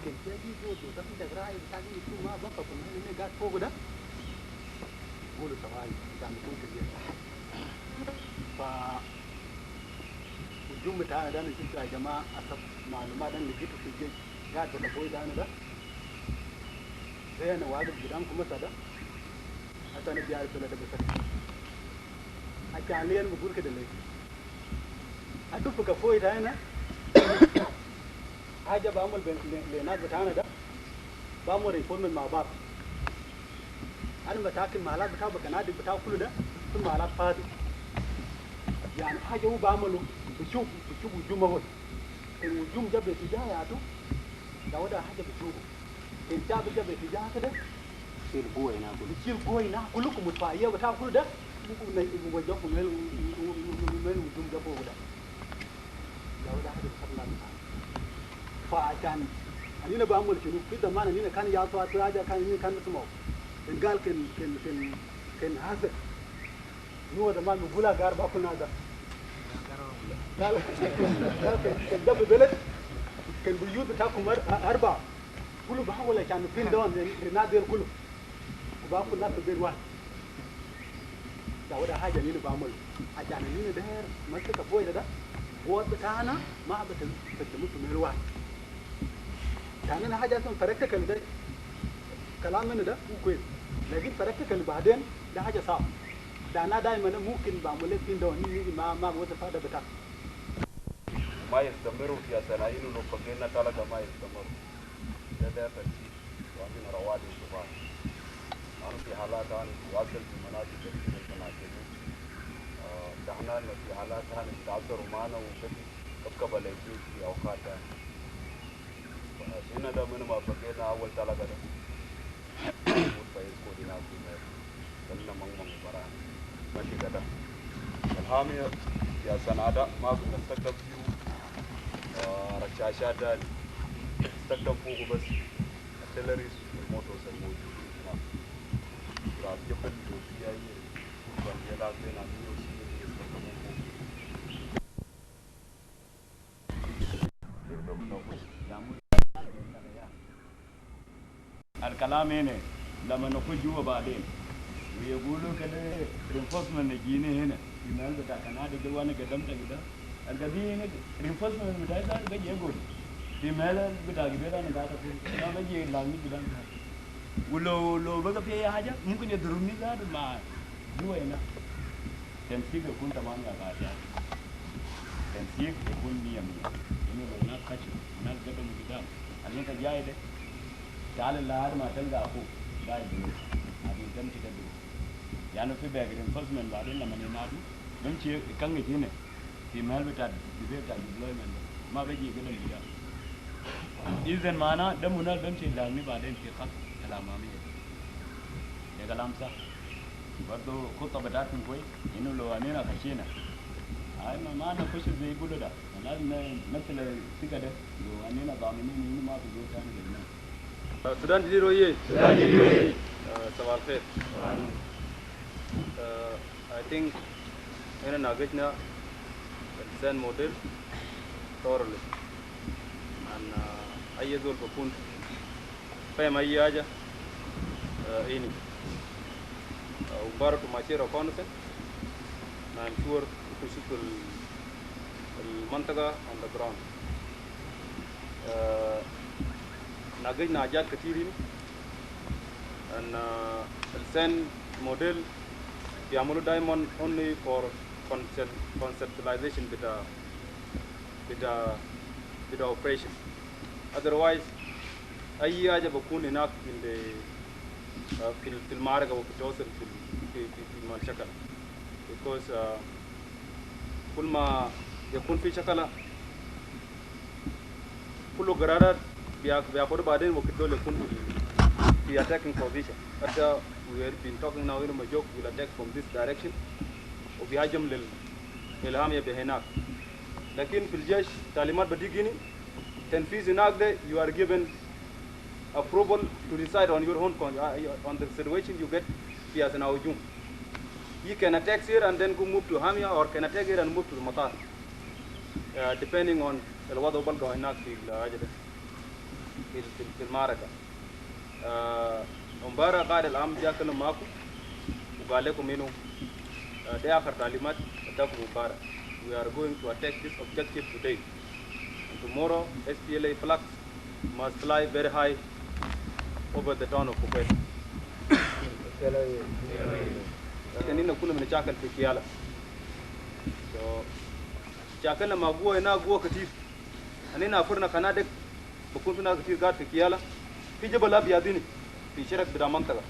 كان تيجي جود وتبي تقرأي بتاعي يكون ما بقى كنا هنا قاعد فوق ده. قولوا سواي كان يكون كبير. ف الجملة بتاعنا ده نجيب يا جماعة أصل معلومات أنا لقيته في الجيش قاعد بتفوي ده أنا ده زي أنا واقف قدامكم مثلا حتى أنا بيعرف ولا ده بس أكاليا بقول كده ليه أشوف كفوي ده أنا حاجة بعمل للناس بتاعنا ده بعمل ريفورم مع بعض. أنا بتاكل مالات بتاعه بكنادي بتاعه كله ده كل مالات فاضي يعني حاجة هو بعمله بشوف وجوم هون الوجوم جاب اتجاهاته ده وده حاجه بتشوفه انت جاب اتجاه كده يصير قوي هنا كلكم متفاعلين بتاع كل ده ممكن وجهكم من الوجوم جابوه ده وده حاجه بتخلى فعشان أنا بعمل شنو في زمان أنا كان يعطوا حاجة كان اسمه قال كان هذا هو ده ما بيقولها قال باكل هذا قال كان ده ببلد كان بيوت بتاعكم 4 كله بحاول عشان فين دون الناس دول كله وباكل ناس في بيت واحد وده حاجه اللي بعمل عشان اللي ده مسك ابوي ده هو بتاعنا ما بتقدموا في الواحد يعني انا حاجه اسمها براكتيكال ده كلام من ده مو كويس لكن براكتيكال بعدين ده حاجه صعبه ده انا دائما ممكن بعمل لك فين ده ما بوظف هذا بتاع ما يستمروا في سنين لو فكرنا تلقى ما يستمروا ده تنسيق وعندنا رواد الشباب أنا في حالات أنا واصل في مناطق كثيرة المناطق دحنا في حالات أنا تعثر معنا وكذا قبل يجي في أوقات هنا ده من ما فكرنا أول تلقى ده وفايز كودنا في كلنا من برا ماشي كده الحامية يا سنادة ما بنستخدم فيه رشاشات ده نستخدم فوق بس التلريس والموتوس الموجودين هناك راس جبل وفيها بنجيلات بين أميوس يستخدمون فوق الكلام هنا لما نخرج جوا بعدين ويقولوا كده reinforcement نجينا هنا في المال بتاع كندا ده وانا قدمت كده القديم reinforcement بتاعي ده بيجي يقول في المال بتاع كده انا قاعد اقول انا بيجي لاني كده ولو بقى في اي حاجه ممكن يضربني ده مع جوا هنا تنسيق يكون تمام يا قاعد تنسيق يكون 100 انه لو هناك خشب هناك قدم قدام اللي انت جاي ده تعال لحد ما تلقى اخوك قاعد هذه تمشي كده يعني في باك رينفورسمنت بعدين لما ينادوا بمشي كان هنا في محل بتاع ديبلويمنت ما بيجي كده الرجال اذا معنا ده منال بمشي لاني بعدين في خط الاماميه ده كلام صح برضه خطه بتاعتكم كويس انه لو اننا خشينا هاي ما نخش زي يقولوا ده لازم مثل الثقه ده لو اننا ضامنين انه ما في جوه ثاني لنا السودان جديد ويه السودان جديد ويه صباح الخير I think هنا ناقشنا الإنسان موديل تورلي أن أي زول بكون فاهم أي حاجة إني وبارك ماشي ركونسن I'm sure تشوف المنطقة on the ground ناقشنا حاجات كثيرين and الإنسان موديل بيعملوا دايما only for conceptualization بتاع operation otherwise أي حاجة بكون هناك في المعركة وبتوصل في المشكلة because كل ما يكون في شكلة كل قرارات بياخدوا بعدين وقت دول يكون في attacking position. After we have been talking now in Majok will attack from this direction وبيهاجم للهامية بهناك. لكن في الجيش تعليمات بتيجيني تنفيذ هناك ده you are given approval to decide on your own on the situation you get في أثناء الهجوم. You can attack here and then go move to Hamia or can attack here and move to the Matar. Depending on الوضع بلقى هناك في المعركة. امبارح قائد العام جاء كلم معكم وقال لكم انه ده اخر تعليمات اداكم امبارح. We are going to attack this objective today. And tomorrow SPLA flags must fly very high over the town of Kupet. كنا كنا بنشاكل في كيالا. So شاكلنا مع قوة هنا قوة كتير. أنا أفرنا كنادك بكون فينا كتير قاعد في كيالا. في جبل أبيضيني في شرق بدا منطقة.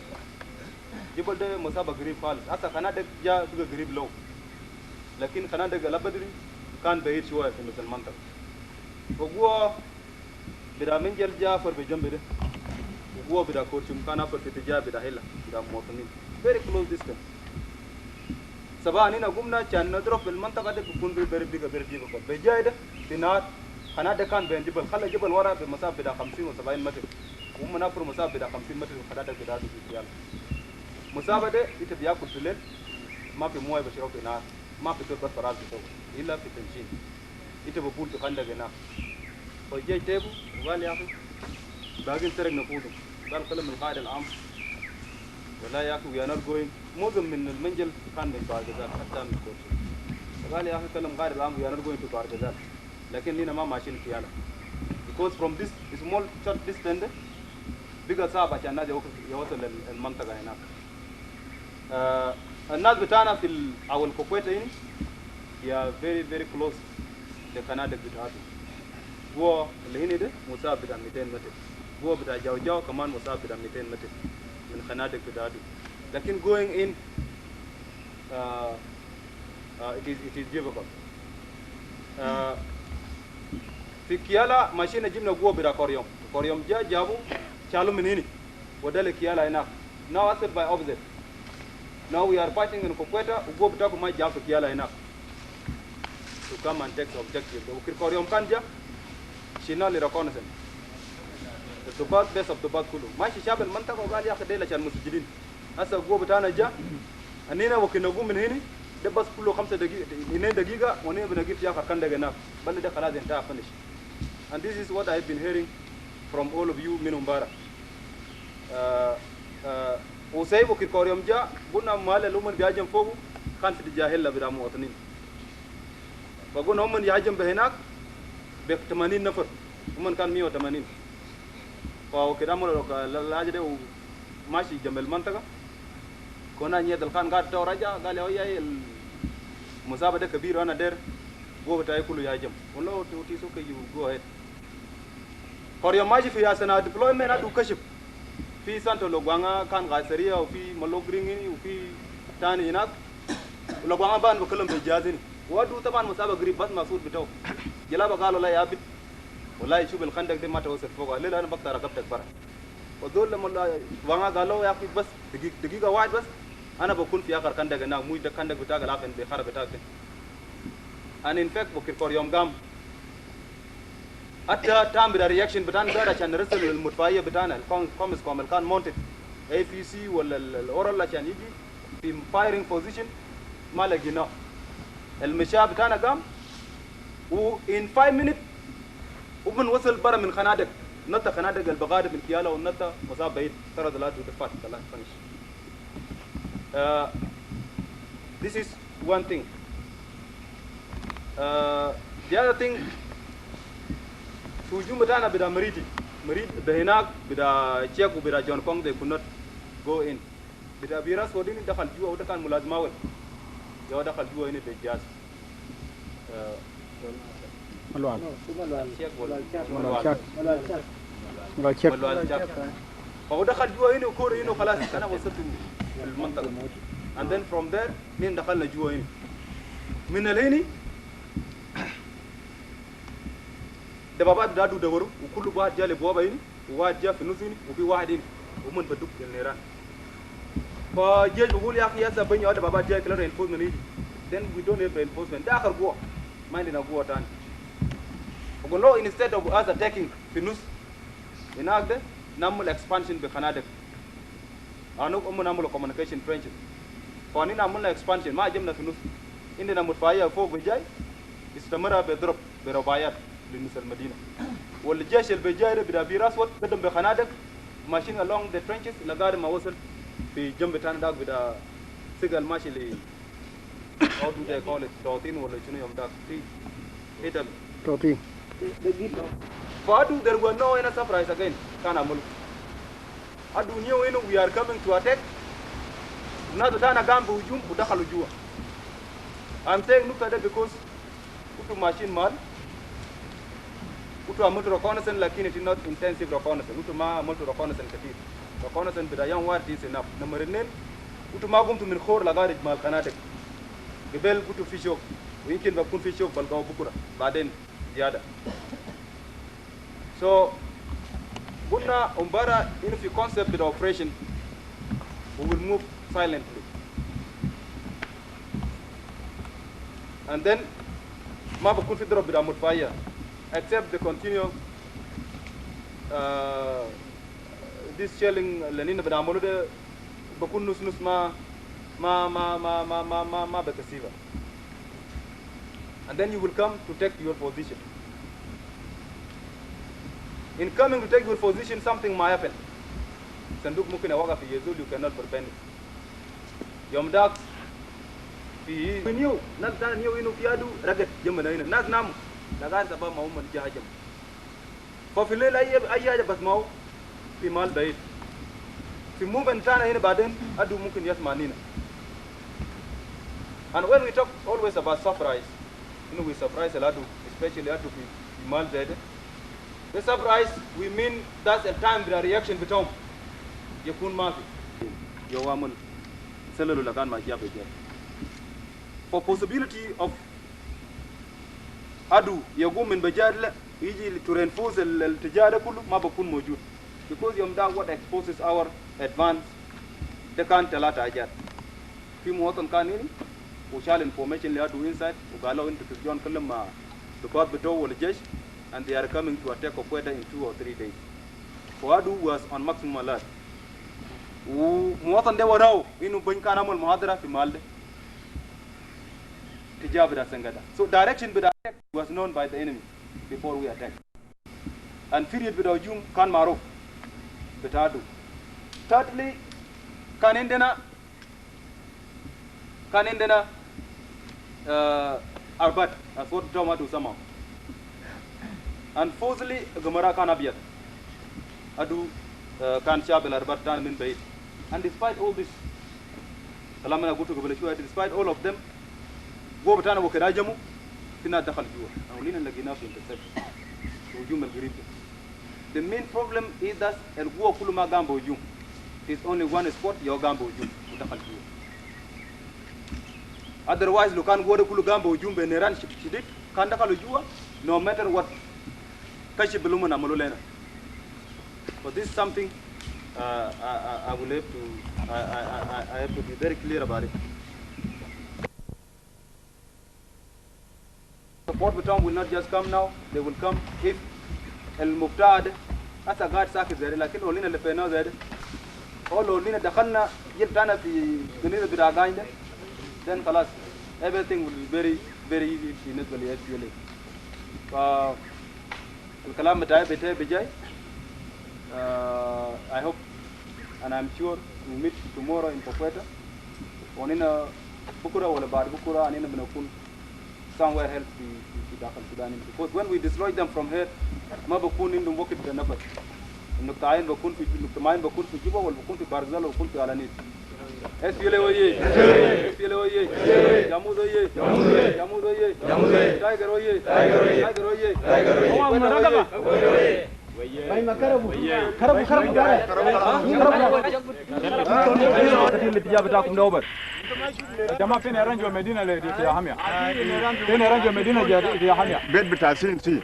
جبل ده مسابة قريب خالص. حتى كنادك جاء بقى قريب لو. لكن كنادك لبدري كان بعيد شوية في مثل المنطقة. وقوة بدا منجل جاء فر بجنب ده. وقوة بدا كورشم كان أفر في تجاه بدا هلا بدا موطنين. Very close distance. سبعة هنا قمنا كان نضرب في المنطقة ده بكون very big. بجاي ده بنار كندا كان بين جبل خلى جبل ورا بمسافة بدا 50 و 70 متر. وهم نفروا مسافة بدا 50 متر وكندا بدا في كيالا. مسافة ده إنت بياكل في الليل ما في مويه بشرب في نار ما في تربة فراغ بتوع إلا في تنشين. إنت بقول في كندا هنا. فجاي تابو وقال يا أخي باقي نسرق نفوذهم. قال كلام القائد العام ولا يا أخي we are not going معظم من المنجل كان من بارغزال حتى من كوتشي قال يا أخي كلام غير الآن we are not going to بارغزال لكن لينا ما ماشيين في هذا because from this small short distance بقى صعب عشان الناس يوصل المنطقة هناك. الناس بتاعنا في أو الكوكويت هنا هي very close للخنادق بتاعته. هو اللي هنا ده مسافة بتاع 200 متر. هو بتاع جاو كمان مسافة بتاع 200 متر من خنادق بتاعته. لكن going in it is difficult. في كيالا ماشينا جبنا جوا بتاع كوريوم جابوا شالوا من هنا ودل كيالا هناك. Now as by opposite. Now we are fighting in Kokweta. Ugo bitaku mai jafu kiala enough to come and take the objective. The Ukirkorium Kanja, Shinali reconnaissance. The Dubat best of the Bakulu. My Shabel Mantako Galia Kadela Chan Musjidin. As a go Butana Ja, and Nina Wakinogum in Hini, the bus Pulo comes to the Giga, whenever they give Yaka Kanda enough, but the Kalas entire finish. And this is what I've been hearing from all of you, Minumbara. وسايبو كيكوريوم جا قلنا مال الأمم بيهاجم فوقه كان في الجاهل بلا مواطنين فقلنا هم يهاجم بهناك ب 80 نفر هم كان 180 فكده عملوا اللاجئ ده ماشي جنب المنطقة كنا نيد الخان قاعد تو رجع قال لي وياي المسابقة كبيرة أنا دير هو بتاعي كله يهاجم والله تيسو كي جو هيد كوريوم ماشي في أسنا ديبلويمنت أدو كشف في سانتو لوغوانا كان غاسريا وفي مالوغريني وفي تاني هناك لوغوانا بان بكلم بجازني ودو طبعا مسابقه قريب بس مسؤول بتاعه جلابه قالوا لا يا عبد والله شوف الخندق دي ما توصل فوق قال لي انا بقدر ركبتك برا ودول لما وانا قالوا يا اخي بس دقيقه واحد بس انا بكون في اخر خندق هناك مو ده خندق بتاعك العفن بخرب بتاعك انا ان فاكت بكر يوم قام حتى تعمل رياكشن بتاعنا ده عشان نرسل المدفعيه بتاعنا الكومس كومل كان مونتد اي في سي ولا الاورال عشان يجي في فايرنج بوزيشن ما لقيناه المشاة بتاعنا قام و in 5 minutes وبنوصل برا من خنادق نتا خنادق البغادة من كيالا ونتا مصاب بعيد ترى دلات ودفات دلات فنش. This is one thing. The other thing Sujum betana bida Merid behinak bida Czech bida John Kong they could not go in. Bida Biras ودين دخل جوا وده كان ملازم أول. جوا دخل جوا هنا بجاز. ملوان. فهو دخل جوا هنا وكور هنا وخلاص أنا وصلت المنطقة. And then from there مين دخلنا جوا هنا. من الهني دبابات دادو دورو وكل واحد جا لبوابه هنا وواحد جا في النص هنا وفي واحد هنا ومن بدوك النيران فجيش بقول يا اخي يا سبني هذا دبابات جاي كلها reinforcement يجي then we don't have reinforcement ده اخر قوه ما عندنا قوه ثانيه وقول له instead of us attacking في النص هناك ده نعمل expansion بخنادق أنا نعمل communication trenches فاني عملنا expansion ما جبنا في النص عندنا مدفعيه فوق بجاي استمر بضرب بربايات لنص المدينة والجيش البجاير بدا بيراسوت قدم بخنادق ماشيين along the trenches لغاية ما وصل في جنب تاني داك بدا سيقل ماشي لي how do they call it توتين ولا شنو يوم داك في هيتل توتين فادو there were no any surprise again كان عملوا أدو نيو إنه we are coming to attack نادو تانا قام بهجوم ودخلوا جوا I'm saying نقطة ده because كنتوا ماشيين مال وتو عملت reconnaissance لكن it is not intensive reconnaissance وتو ما عملت reconnaissance كثير reconnaissance بدأ يوم واحد is enough نمبر 2 وتو ما قمت من خور لغاية مع القنادق قبل كنتوا في شوك ويمكن بكون في شوك بلقاو بكرة بعدين زيادة so قلنا أمبارح إنه في concept بتاع operation we will move silently and then ما بكون في ضرب بتاع مدفعية except the continue this shelling اللي نحن بنعمله ده بكون نص نص ما بكثيفة and then you will come to take your position in coming to take your position something might happen صندوق ممكن يوقع في يزول you cannot prevent it يوم داك في نيو ناس تانا نيو إنه في أدو رجت جمنا هنا ناس نام لقان سبب ما هم من جهة ففي الليل أي حاجة بس ما هو في مال بعيد في مومنت تانا هنا بعدين أدو ممكن يسمعنينا. And when we talk always about surprise, we surprise a lot, especially at the mal zede. The surprise, we mean that's a time the reaction between yakun mafi. Yawamun selalu lakan ma kiape kiape. For possibility of adu yagum min bajadla yiji to reinforce el tijara kullu ma bakun mawjud. Because yom da what exposes our advance they can't tell at ajat. Fi muwatan kanini وشال information اللي هادو inside وقالوا انتوا ترجعون كل ما دكات بتوع والجيش and they are coming to attack Okweta in 2 or 3 days. وهادو was on maximum alert. ومواطن ده وراه إنه بين كان عمل محاضرة في مالده تجاب ده سنجدا. So direction بدا attack was known by the enemy before we attacked. And period بدا هجوم كان معروف بتاعته. Thirdly كان عندنا Arbat, that's what Trauma do somehow. And fourthly, Gomara can abiyat. Adu can shabel Arbat tan min bayit. And despite all this, Alamana go to Gobelishua, despite all of them, go Batana Wokerajamu, Fina Dakhal Jua, and Lina Lagina interception. The main problem is that El Gua Kuluma Gambo Jum. It's only one spot, your Gambo Jum, Dakhal Jua. Otherwise, you can't go to Kulugambo, Jumbe, Neran, Shidit, Kandakalujua, no matter what. Kashibuluma Malulena. But this is something I will have to, I have to be very clear about it. Support Batam will not just come now, they will come if El Muqtad, as a guard sack is there, like in Olina the Pena there, all Olina the Hanna, yet done at the Bidagainda. Then Kalas, everything will be very, very easy in Italy, actually. I hope and I'm sure we'll meet tomorrow in Pokweta. On in a Bukura or about Bukura and in a Benokun, somewhere else to Dakar Sudan. Because when we destroy them from here, Mabakun in the Wokit the Nabat. Nuktain Bakun to mine Bakun to Juba or Bakun to Barzal or Bakun to Alanit. SPLOye, SPLOye, Yamudoye, Yamudoye, Yamudoye, Tiger Oye, Tiger Oye, Tiger Oye. Vai makarabu, karabu karabu karabu. Tija batakum dober. Jama fini ranjo Medina le di Hamia. Fini ranjo Medina di Hamia. Bet betasin si.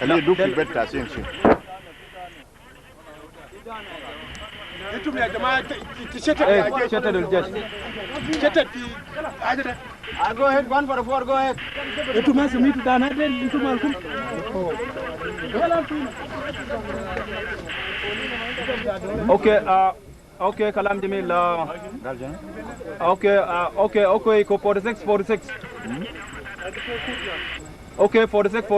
Ali duki bet betasin si. انتم يا جماعه تشتت شتت الجيش شتت في عدد go ahead 1 for 4 go ahead انتم ما سميتوا ده انا انتم مالكم اوكي كلام جميل اوكي 46 اوكي 46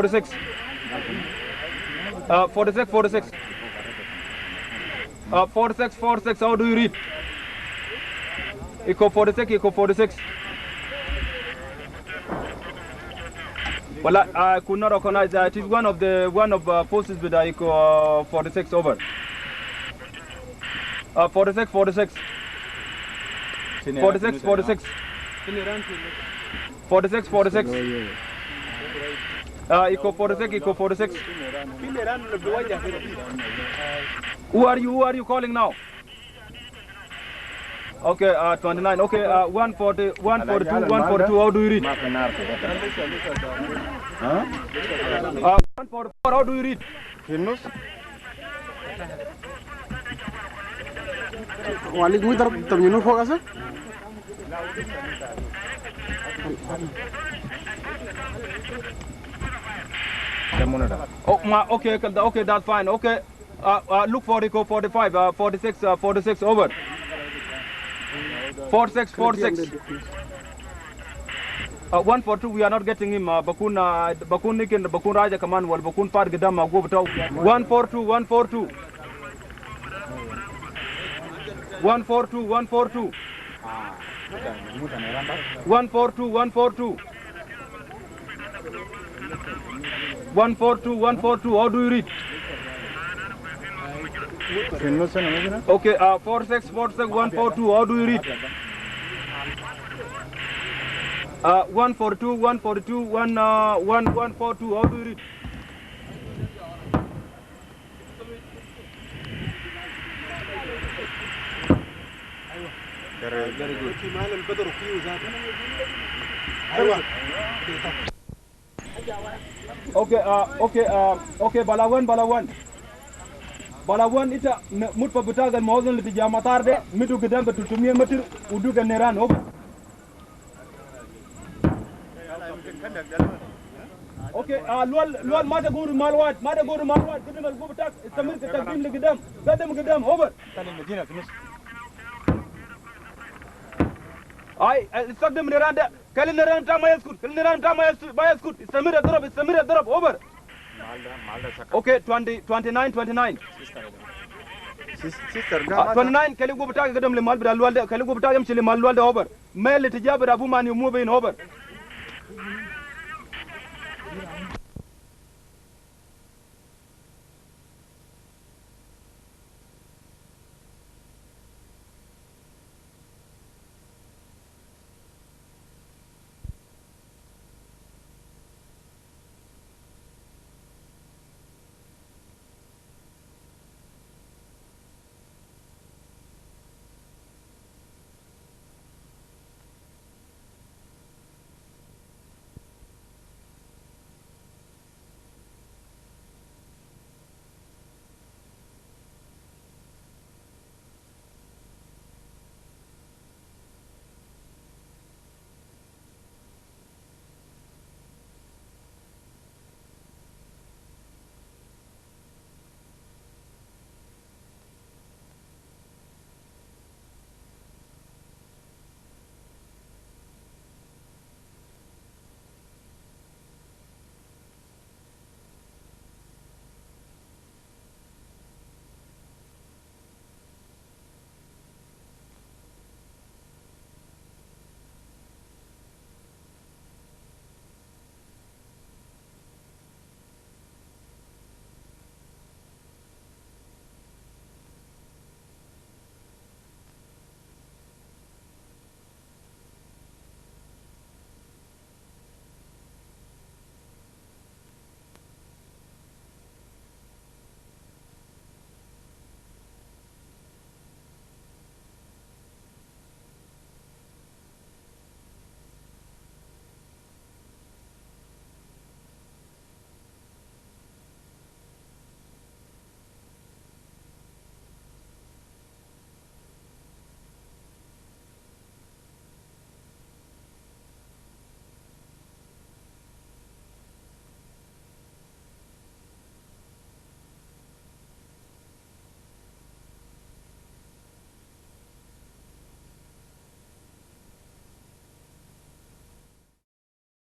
46, how do you read? Eco 46. Well, I could not recognize that. It is one of forces with Eco 46 over. 46. 46. Eco 46. Who are you calling now? Okay, 29. Okay, 140, 142, 142. How do you read? 144. How do you read? Walik mu terminal focus sir? Okay, that's fine. Okay, look for Eco 45, 46 over. 46. 142, we are not getting him. Bakun Nikin, Bakun Raja Kaman, wal Bakun Par Gedama, go to 142. 142. 142, 142. 142, 142. How do you read? Okay, 46, 46, 142. How do you read? 142, 142, 142. How do you read? Very good. Okay, Balawan. Balawan ita mutpa butagan mawazan li tijama tarde mitu gidan ga tutumie matir udu ga neran over. Okay, lual mada guru malwat gidan al gubutak istamir ka takdim li gidam over. Ay استخدم نيران ده كل نيران تا ما يسكت استمر اضرب over. Okay, 29. Sister 29 kali go butaga gadam le mal bida lual de kali go butaga mchile mal lual de over. Mele tijaba da bu mani mu bayin over.